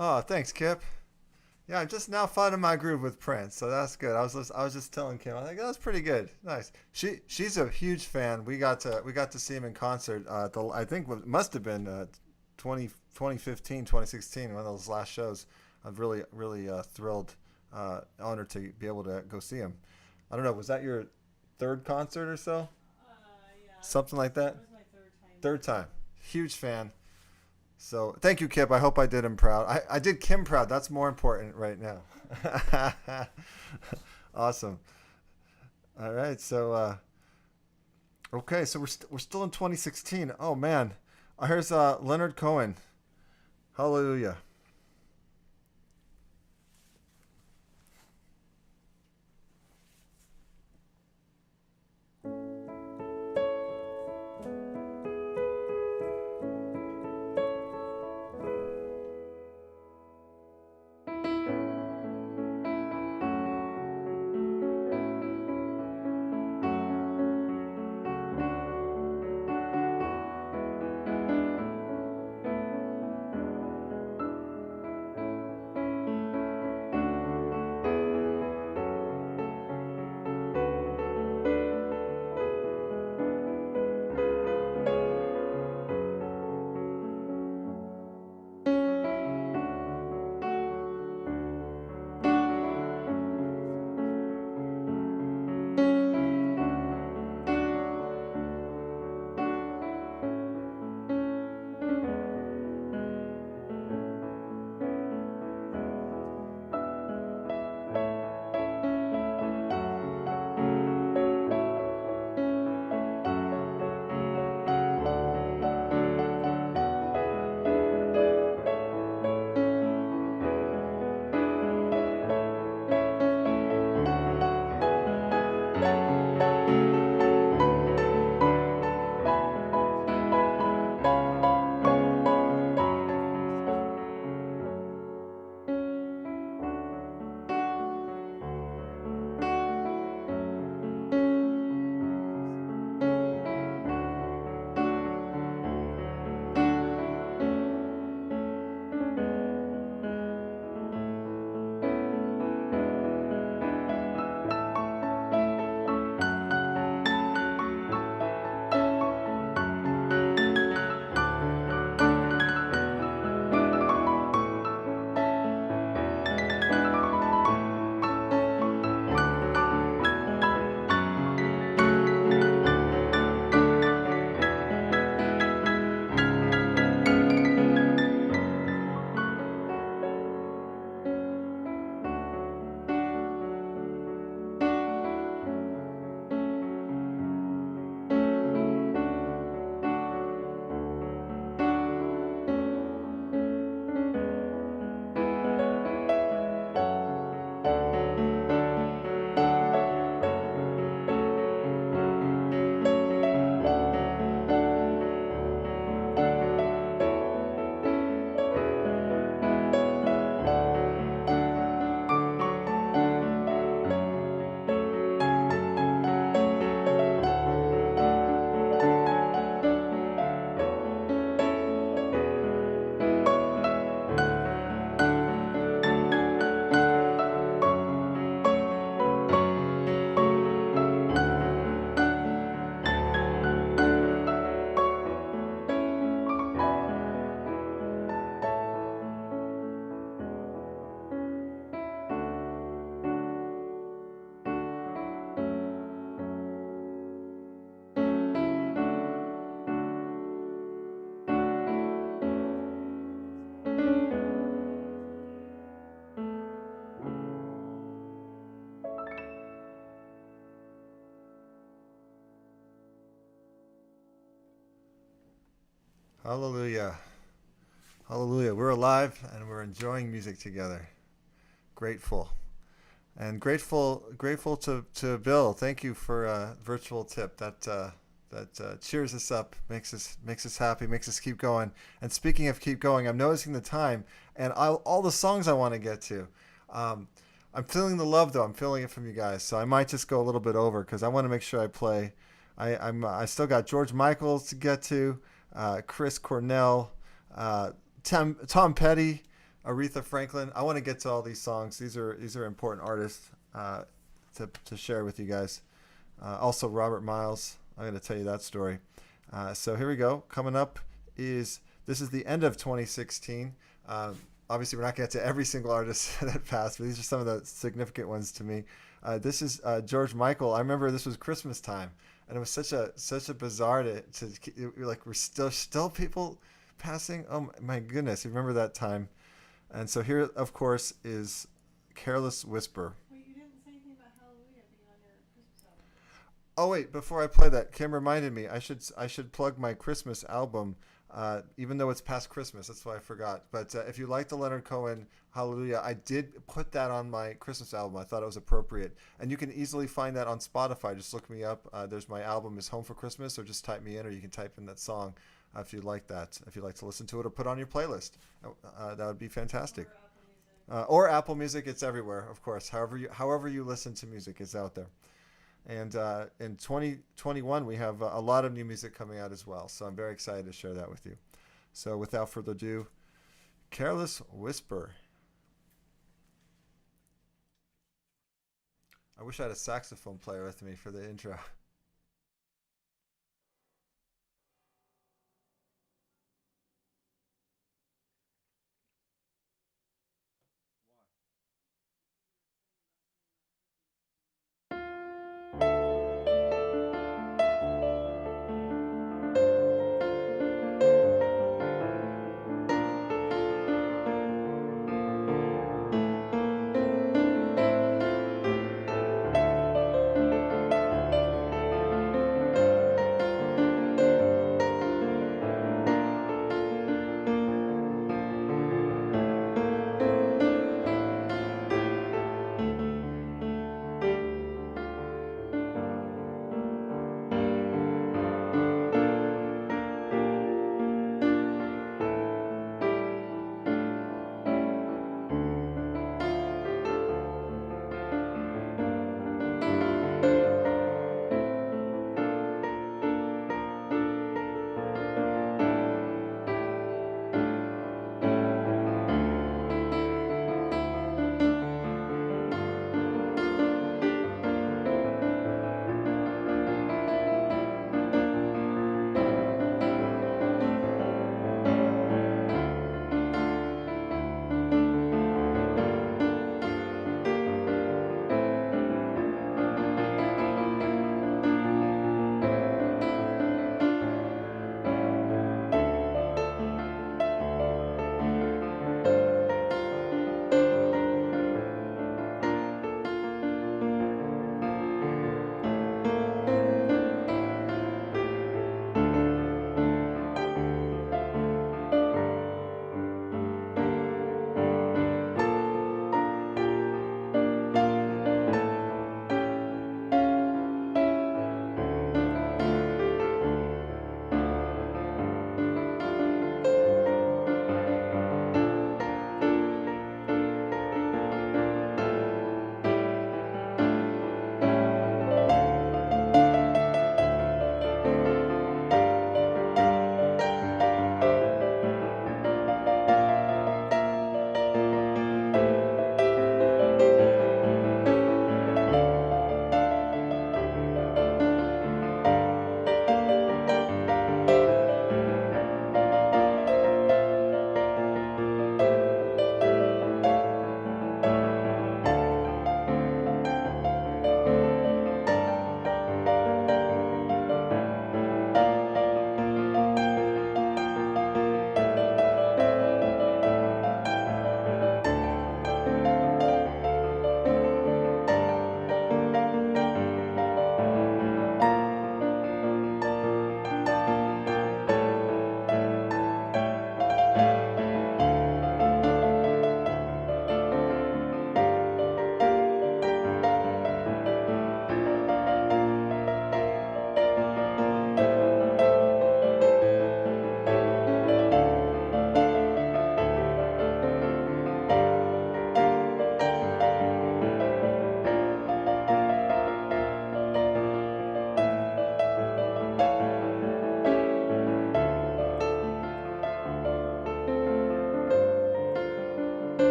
Oh, thanks, Kip. Yeah, I'm just now finding my groove with Prince, so that's good. I was just telling Kim, I think that's pretty good. Nice. She's a huge fan. We got to see him in concert. I think it must have been 2015, 2016, one of those last shows. I'm really thrilled, honored to be able to go see him. I don't know. Was that your third concert or so? Yeah, Something like that. that was my third time. Third time. Huge fan. So thank you, Kip. I hope I did him proud. I did Kim proud. That's more important right now. Awesome. All right. So okay. So we're still in 2016. Oh man. Here's Leonard Cohen. Hallelujah. Hallelujah. Hallelujah. We're alive and we're enjoying music together. Grateful. And grateful to Bill. Thank you for a virtual tip. That cheers us up, makes us happy, makes us keep going. And speaking of keep going, I'm noticing the time and all the songs I want to get to. I'm feeling the love though. I'm feeling it from you guys, so I might just go a little bit over because I want to make sure I play. I still got George Michaels to get to, Chris Cornell, Tom Petty, Aretha Franklin. I want to get to all these songs. These are important artists to share with you guys. Also, Robert Miles. I'm going to tell you that story. So here we go. Coming up is this is the end of 2016. Obviously, we're not going to get to every single artist that passed, but these are some of the significant ones to me. This is George Michael. I remember this was Christmas time, and it was such a bizarre like we're still people passing. Oh my goodness, you remember that time? And so here, of course, is "Careless Whisper." Wait, you didn't say anything about Hallelujah being on your Christmas album. Oh wait, before I play that, Kim reminded me I should plug my Christmas album, even though it's past Christmas. That's why I forgot. But if you like the Leonard Cohen Hallelujah, I did put that on my Christmas album. I thought it was appropriate, and you can easily find that on Spotify. Just look me up. There's my album is Home for Christmas, or just type me in, or you can type in that song if you like that. If you'd like to listen to it or put it on your playlist, that would be fantastic. Or Apple Music, it's everywhere, of course. However you listen to music, it's out there. And in 2021, we have a lot of new music coming out as well. So I'm very excited to share that with you. So without further ado, Careless Whisper. I wish I had a saxophone player with me for the intro.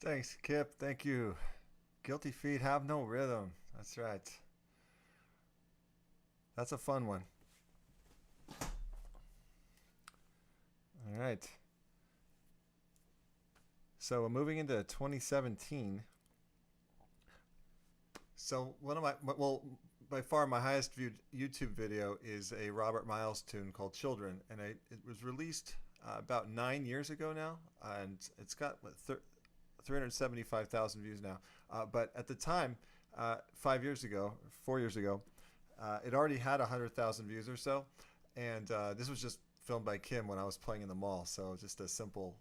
Thanks, Kip. Thank you. Guilty feet have no rhythm. That's right. That's a fun one. All right. So moving into 2017. So one of well, by far my highest viewed YouTube video is a Robert Miles tune called "Children," and it was released about 9 years ago now, and it's got 375,000 views now. But at the time, 5 years ago, 4 years ago, it already had 100,000 views or so, and this was just filmed by Kim when I was playing in the mall. So just a simple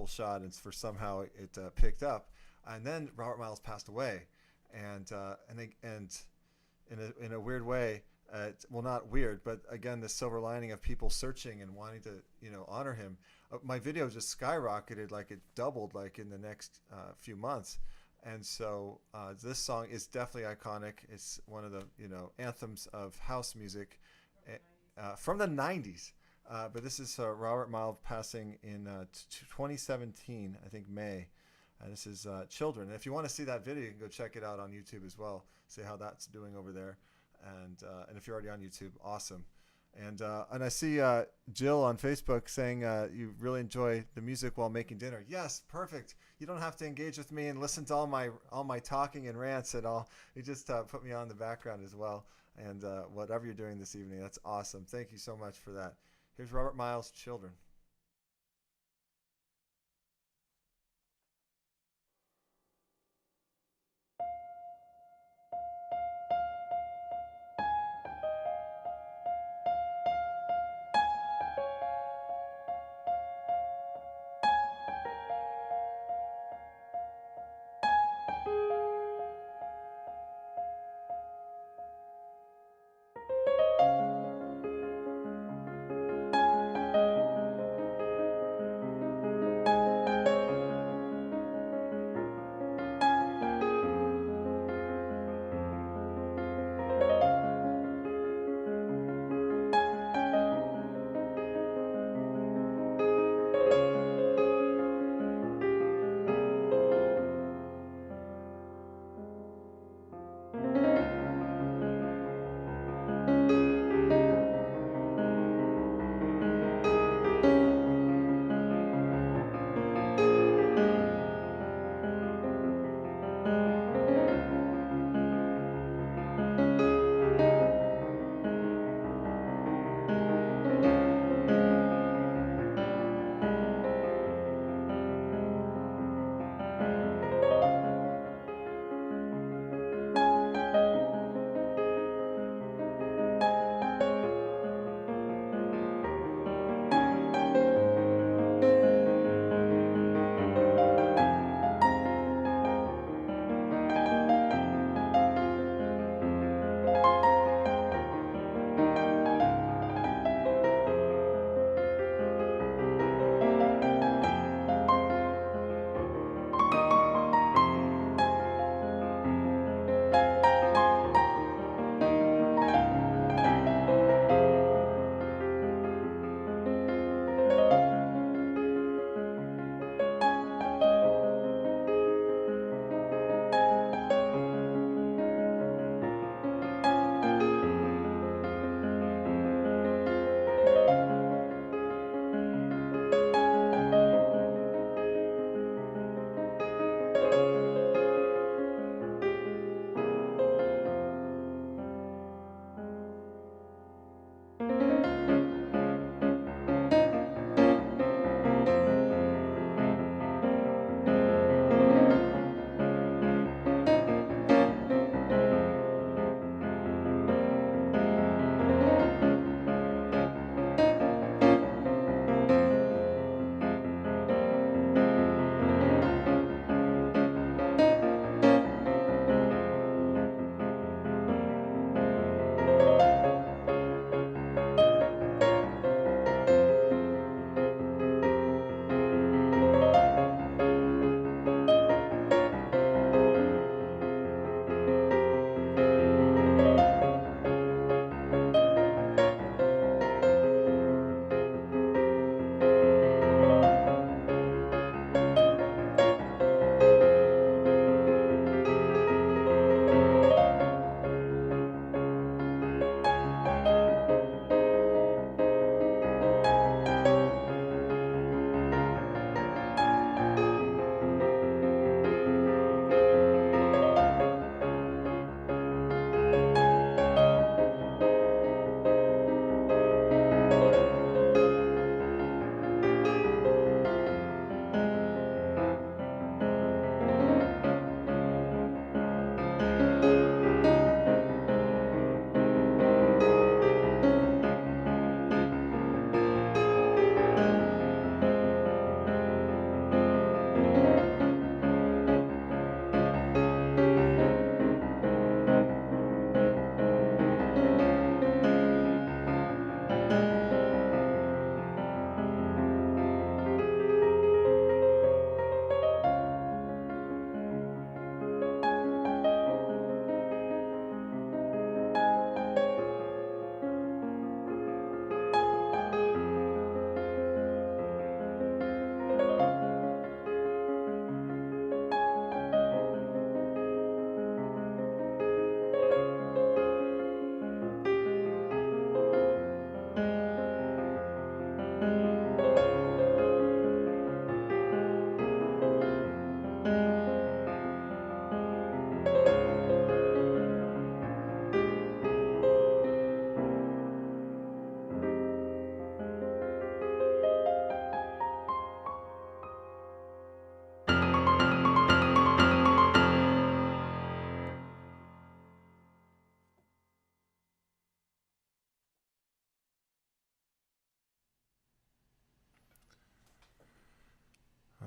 shot, and for somehow it picked up. And then Robert Miles passed away, and in a weird way, well, not weird, but again, the silver lining of people searching and wanting to honor him. My video just skyrocketed, like it doubled, like in the next few months. And so this song is definitely iconic. It's one of the anthems of house music from the 90s. But this is Robert Miles passing in 2017, I think May. This is Children. And if you want to see that video, you can go check it out on YouTube as well. See how that's doing over there. And if you're already on YouTube, awesome. And I see Jill on Facebook saying you really enjoy the music while making dinner. Yes, perfect. You don't have to engage with me and listen to all my talking and rants at all. You just put me on the background as well. And whatever you're doing this evening, that's awesome. Thank you so much for that. Here's Robert Miles, Children.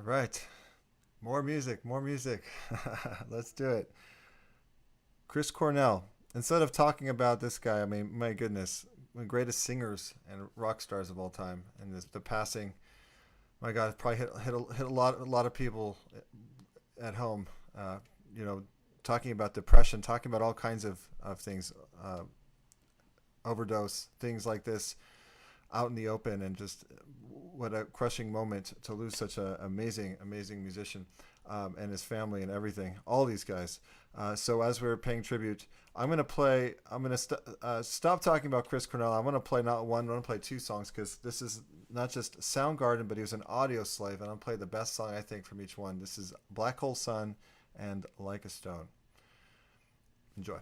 right. More music, more music. Let's do it. Chris Cornell. Instead of talking about this guy, I mean, my goodness, one of the greatest singers and rock stars of all time, and the passing, my God, it probably hit a lot of people at home. Uh, you know, talking about depression, talking about all kinds of things, overdose, things like this, out in the open, and just what a crushing moment to lose such an amazing musician, and his family and everything. All these guys. So as we're paying tribute, I'm gonna play. I'm gonna stop talking about Chris Cornell. I'm gonna play not one. I'm gonna play two songs because this is not just Soundgarden, but he was an audio slave, and I'm gonna play the best song I think from each one. This is Black Hole Sun and Like a Stone. Enjoy.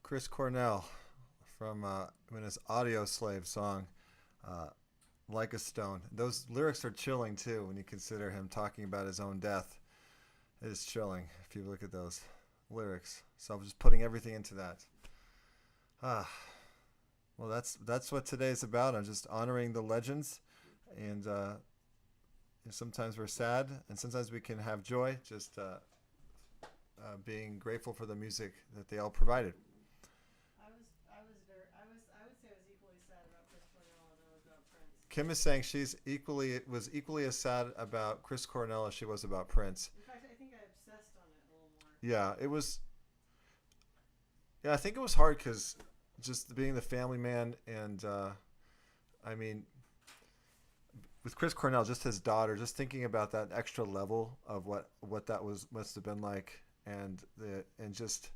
Chris Cornell from in his Audio Slave song, uh, Like a Stone. Those lyrics are chilling too when you consider him talking about his own death. It is chilling if you look at those lyrics. So I'm just putting everything into that. Ah, well, that's what today is about. I'm just honoring the legends, and sometimes we're sad, and sometimes we can have joy. Just being grateful for the music that they all provided. I would say I was equally sad about Chris Cornell as I was about Prince. Kim is saying she's was equally as sad about Chris Cornell as she was about Prince. In fact, I think I obsessed on it a little more. Yeah, it was. Yeah, I think it was hard because just being the family man, and I mean, with Chris Cornell, just his daughter, just thinking about that extra level of what that was must have been like, and just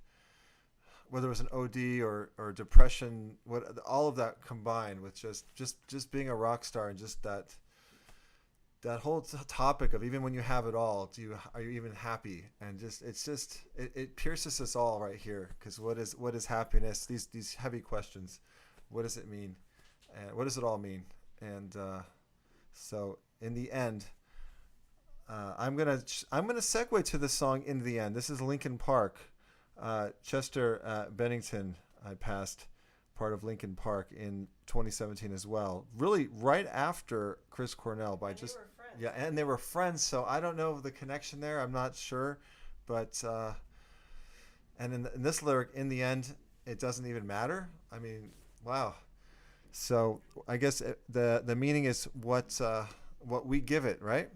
whether it was an OD or depression, what all of that combined with just being a rock star, and just that whole topic of even when you have it all, are you even happy? And it pierces us all right here, because what is happiness? These heavy questions. What does it mean? And what does it all mean? And so in the end, I'm gonna segue to the song "In the End." This is Linkin Park. Chester Bennington, I passed part of Linkin Park in 2017 as well. Really, right after Chris Cornell, by And just they were friends. yeah, and they were friends. So I don't know the connection there. I'm not sure, but and in this lyric, "In the end, it doesn't even matter." I mean, wow. So I guess the meaning is what we give it, right?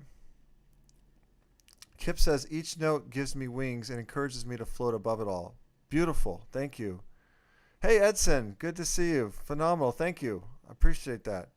Kip says each note gives me wings and encourages me to float above it all. Beautiful, thank you. Hey Edson, good to see you. Phenomenal, thank you. I appreciate that.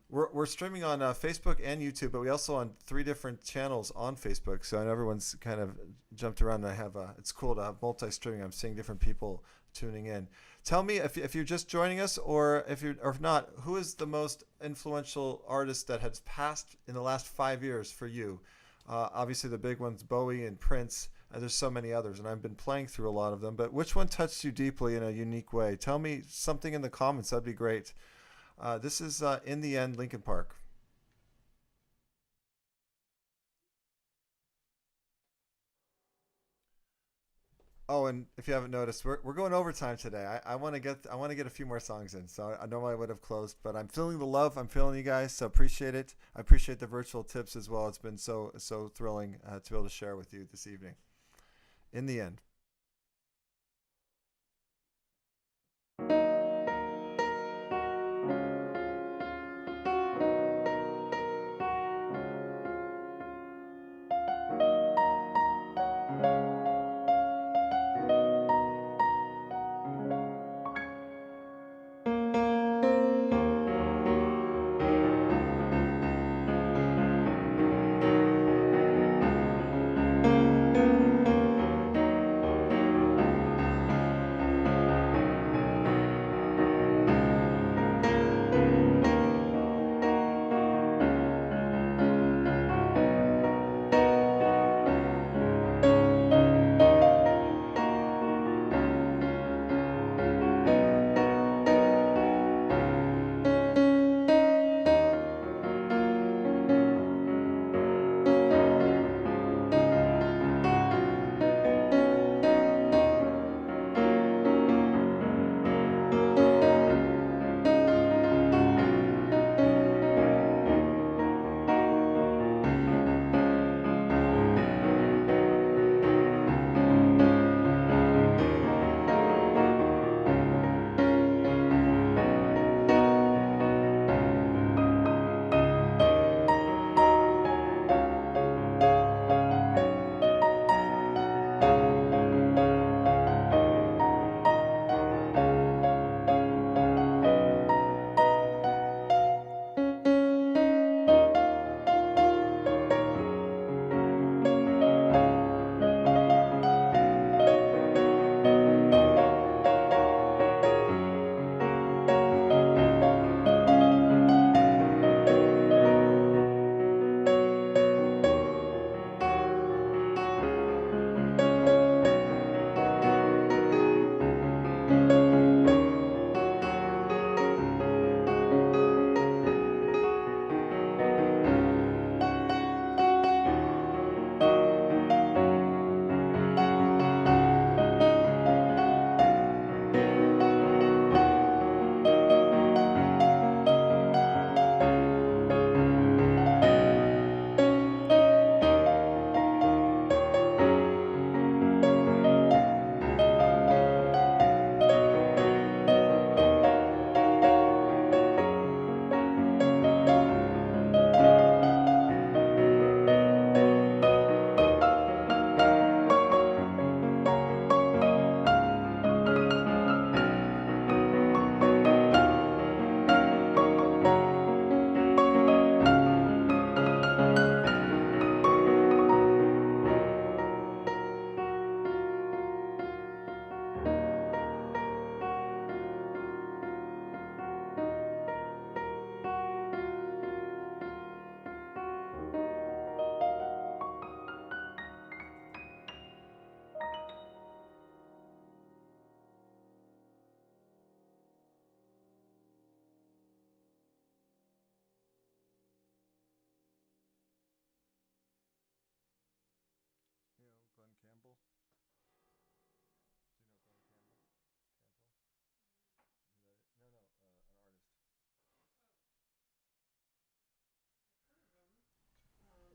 We're streaming on Facebook and YouTube, but we also on 3 different channels on Facebook. So I know everyone's kind of jumped around. And it's cool to have multi-streaming. I'm seeing different people tuning in. Tell me if you're just joining us, or if not, who is the most influential artist that has passed in the last 5 years for you? Obviously, the big ones, Bowie and Prince, and there's so many others, and I've been playing through a lot of them. But which one touched you deeply in a unique way? Tell me something in the comments. That'd be great. This is In the End, Linkin Park. Oh, and if you haven't noticed, we're going overtime today. I want to get a few more songs in. So I normally would have closed, but I'm feeling the love. I'm feeling you guys. So appreciate it. I appreciate the virtual tips as well. It's been so thrilling to be able to share with you this evening. In the end.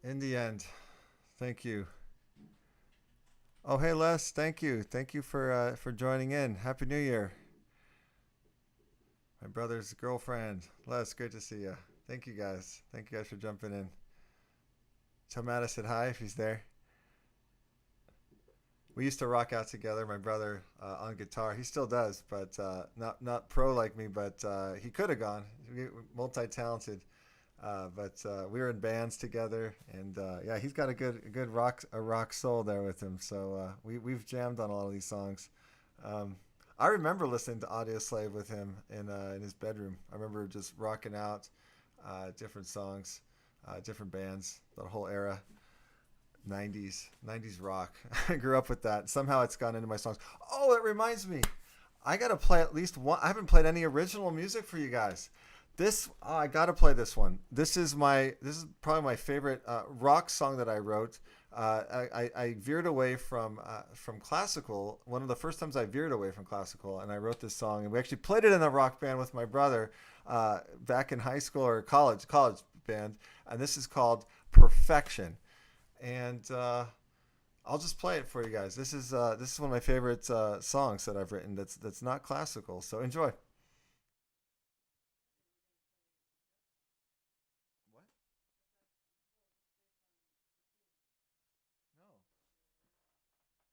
In the end. Thank you. Oh, hey Les, thank you. Thank you for joining in. Happy New Year. My brother's girlfriend. Les, great to see you. Thank you guys. Thank you guys for jumping in. Tell Matt I said hi if he's there. We used to rock out together. My brother on guitar. He still does, but not pro like me. But he could have gone. Multi talented. But we were in bands together, and yeah, he's got a good rock soul there with him. So we've jammed on a lot of these songs. Um, I remember listening to Audio Slave with him in his bedroom. I remember just rocking out different songs, different bands, the whole era. 90s rock. I grew up with that. Somehow it's gone into my songs. Oh, it reminds me. I got to play at least one. I haven't played any original music for you guys. I got to play this one. This is probably my favorite rock song that I wrote. I veered away from classical. One of the first times I veered away from classical, and I wrote this song, and we actually played it in a rock band with my brother back in high school or college band, and this is called Perfection. And I'll just play it for you guys. This is one of my favorite songs that I've written. That's not classical. So enjoy. What? No, I've played that a lot. I haven't played this one.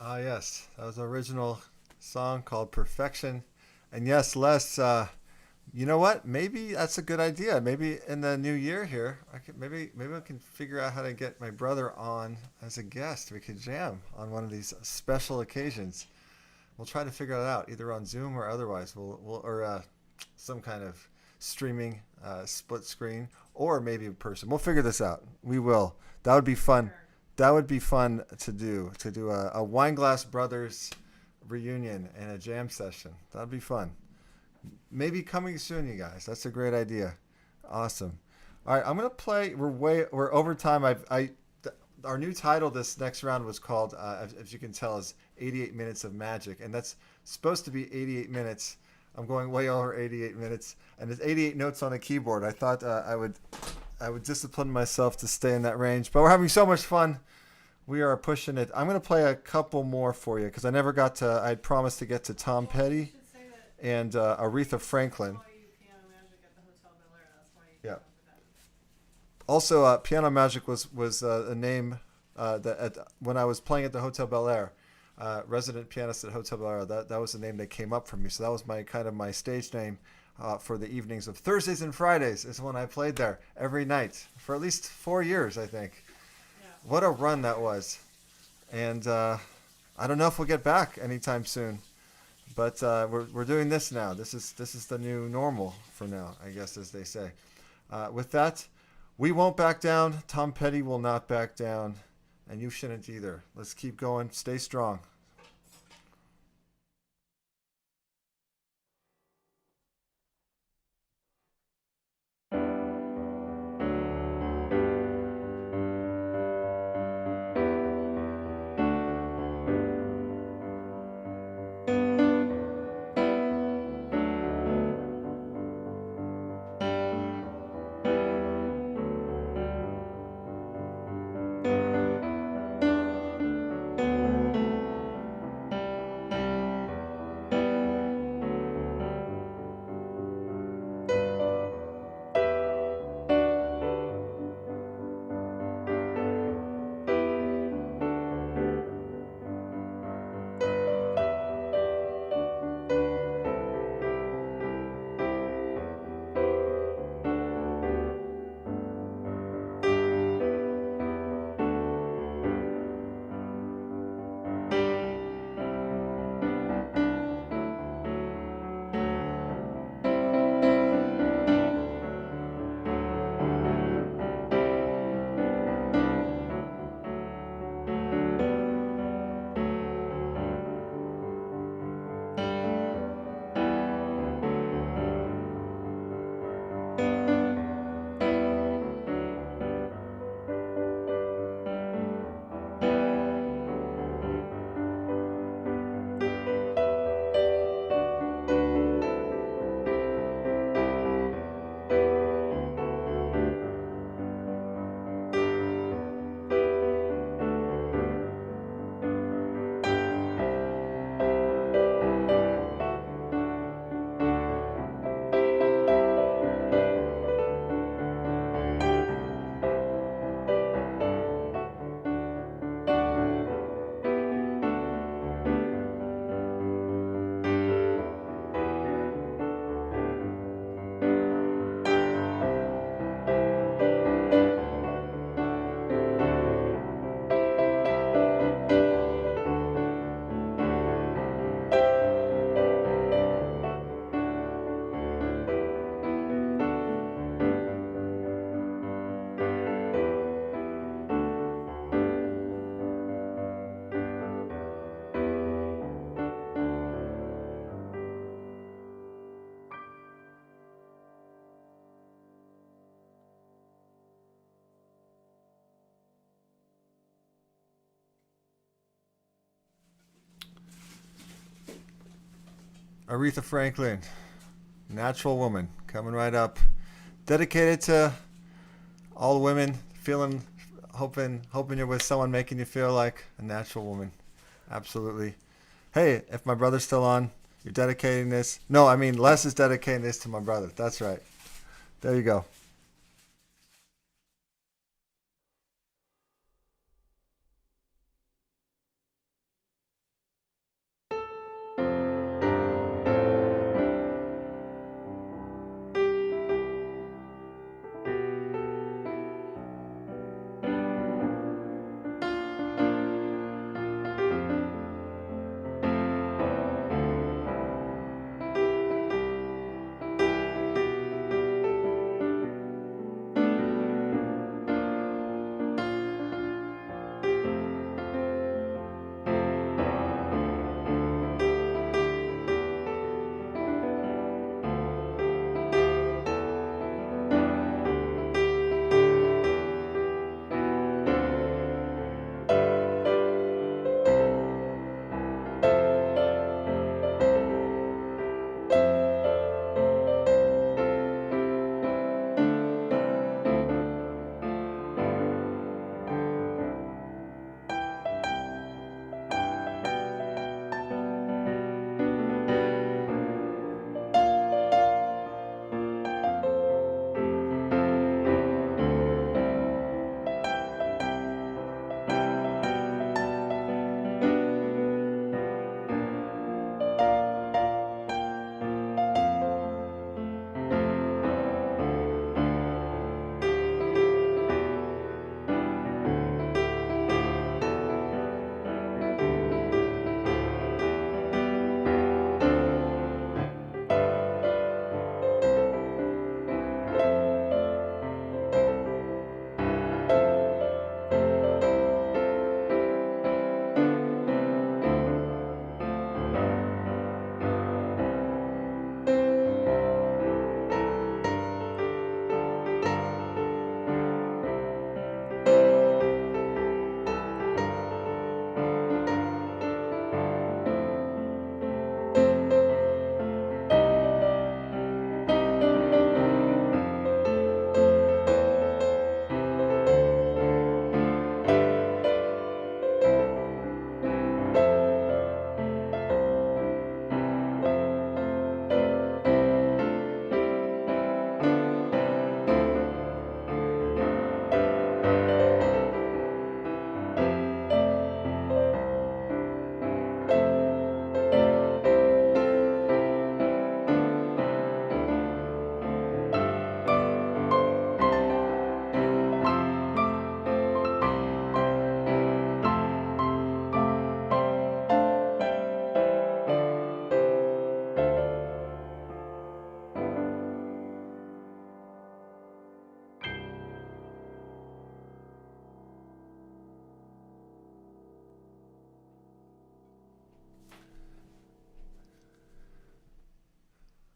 Ah, yes, that was an original song called Perfection. And yes, Les, you know what? Maybe that's a good idea. Maybe in the new year here, maybe I can figure out how to get my brother on as a guest. We could jam on one of these special occasions. We'll try to figure it out either on Zoom or otherwise. We'll or some kind of streaming split screen or maybe in person. We'll figure this out. We will. That would be fun. Sure. That would be fun to do a Wineglass Brothers reunion and a jam session. That'd be fun. Maybe coming soon, you guys. That's a great idea. Awesome. All right, I'm gonna play. We're over time. Our new title this next round was called, as you can tell, is 88 Minutes of Magic, and that's supposed to be 88 minutes. I'm going way over 88 minutes, and there's 88 notes on a keyboard. I thought I would discipline myself to stay in that range, but we're having so much fun. We are pushing it. I'm gonna play a couple more for you because I never got to. I'd promised to get to Tom Petty and Aretha Franklin. Yeah. Also, Piano Magic was a name when I was playing at the Hotel Bel Air, resident pianist at Hotel Bel Air. That was the name that came up for me. So that was my stage name for the evenings of Thursdays and Fridays. Is when I played there every night for at least 4 years, I think. Yeah. What a run that was, and I don't know if we'll get back anytime soon. But we're doing this now. This is the new normal for now, I guess, as they say. With that, we won't back down. Tom Petty will not back down, and you shouldn't either. Let's keep going. Stay strong. Aretha Franklin, Natural Woman, coming right up. Dedicated to all the women feeling, hoping you're with someone making you feel like a natural woman. Absolutely. Hey, if my brother's still on, you're dedicating this. No, I mean, Les is dedicating this to my brother. That's right. There you go.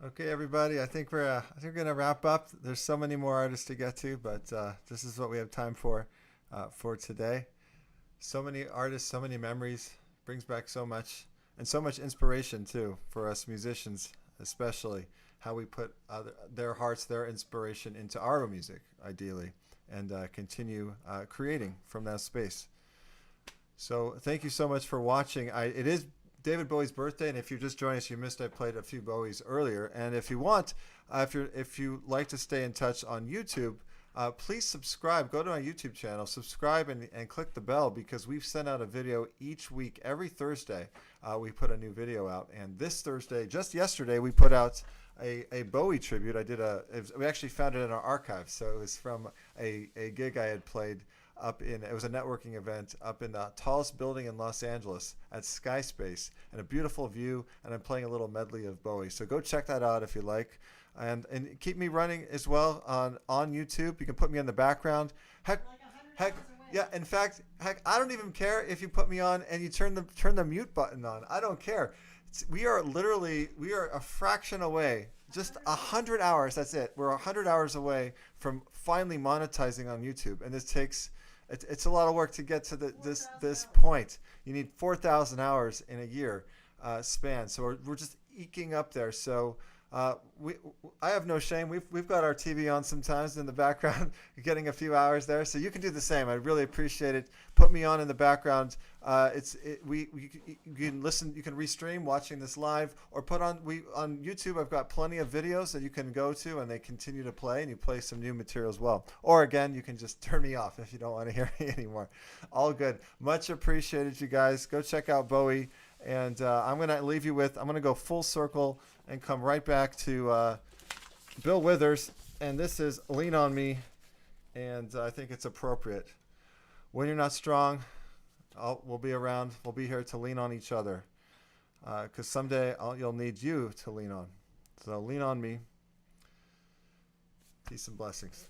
Okay, everybody. I think we're gonna wrap up. There's so many more artists to get to, but this is what we have time for today. So many artists, so many memories. Brings back so much and so much inspiration too for us musicians, especially how we put their hearts, their inspiration into our music, ideally, and continue creating from that space. So thank you so much for watching. It is David Bowie's birthday, and if you just joined us, you missed I played a few Bowies earlier. And if you want, if you like to stay in touch on YouTube, please subscribe. Go to our YouTube channel, subscribe, and click the bell because we've sent out a video each week. Every Thursday, we put a new video out. And this Thursday, just yesterday, we put out a Bowie tribute. We actually found it in our archives. So it was from a gig I had played it was a networking event up in the tallest building in Los Angeles at Sky Space, and a beautiful view, and I'm playing a little medley of Bowie. So go check that out if you like. And keep me running as well on YouTube. You can put me in the background. Heck, yeah. In fact, I don't even care if you put me on and you turn the mute button on. I don't care. We are a fraction away. Just 100 hours. That's it. We're 100 hours away from finally monetizing on YouTube, and it's a lot of work to get to this point. You need 4,000 hours in a year span. So we're just eking up there. So I have no shame. We've got our TV on sometimes in the background, getting a few hours there. So you can do the same. I really appreciate it. Put me on in the background. You can listen. You can restream watching this live, or on YouTube. I've got plenty of videos that you can go to, and they continue to play, and you play some new material as well. Or again, you can just turn me off if you don't want to hear me anymore. All good. Much appreciated, you guys. Go check out Bowie. And I'm going to go full circle and come right back to Bill Withers. And this is Lean on Me. And I think it's appropriate. When you're not strong, we'll be around. We'll be here to lean on each other. Because someday you'll need you to lean on. So lean on me. Peace and blessings.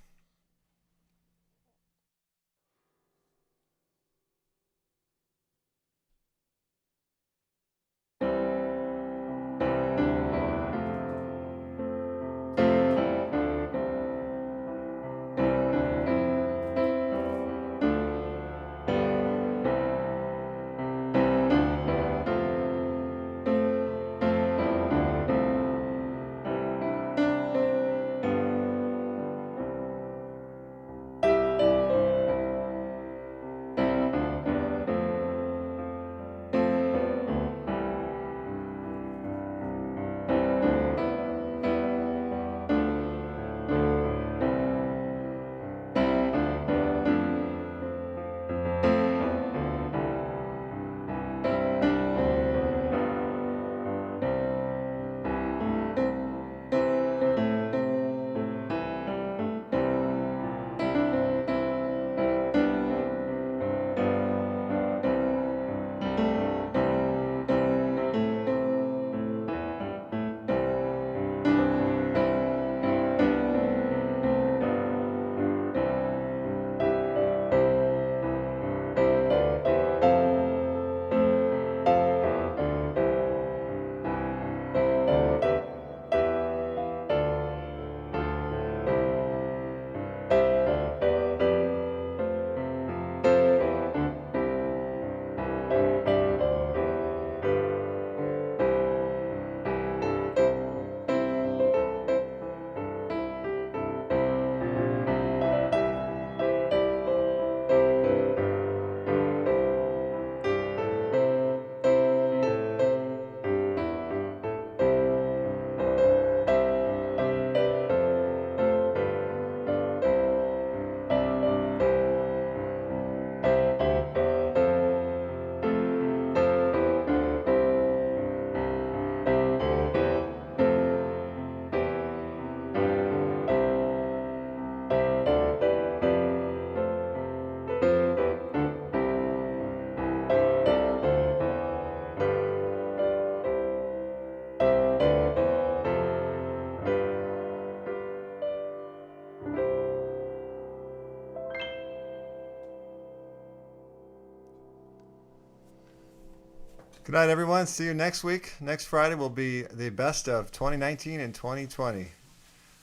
Good night, everyone. See you next week. Next Friday will be the best of 2019 and 2020.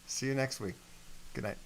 See you next week. Good night.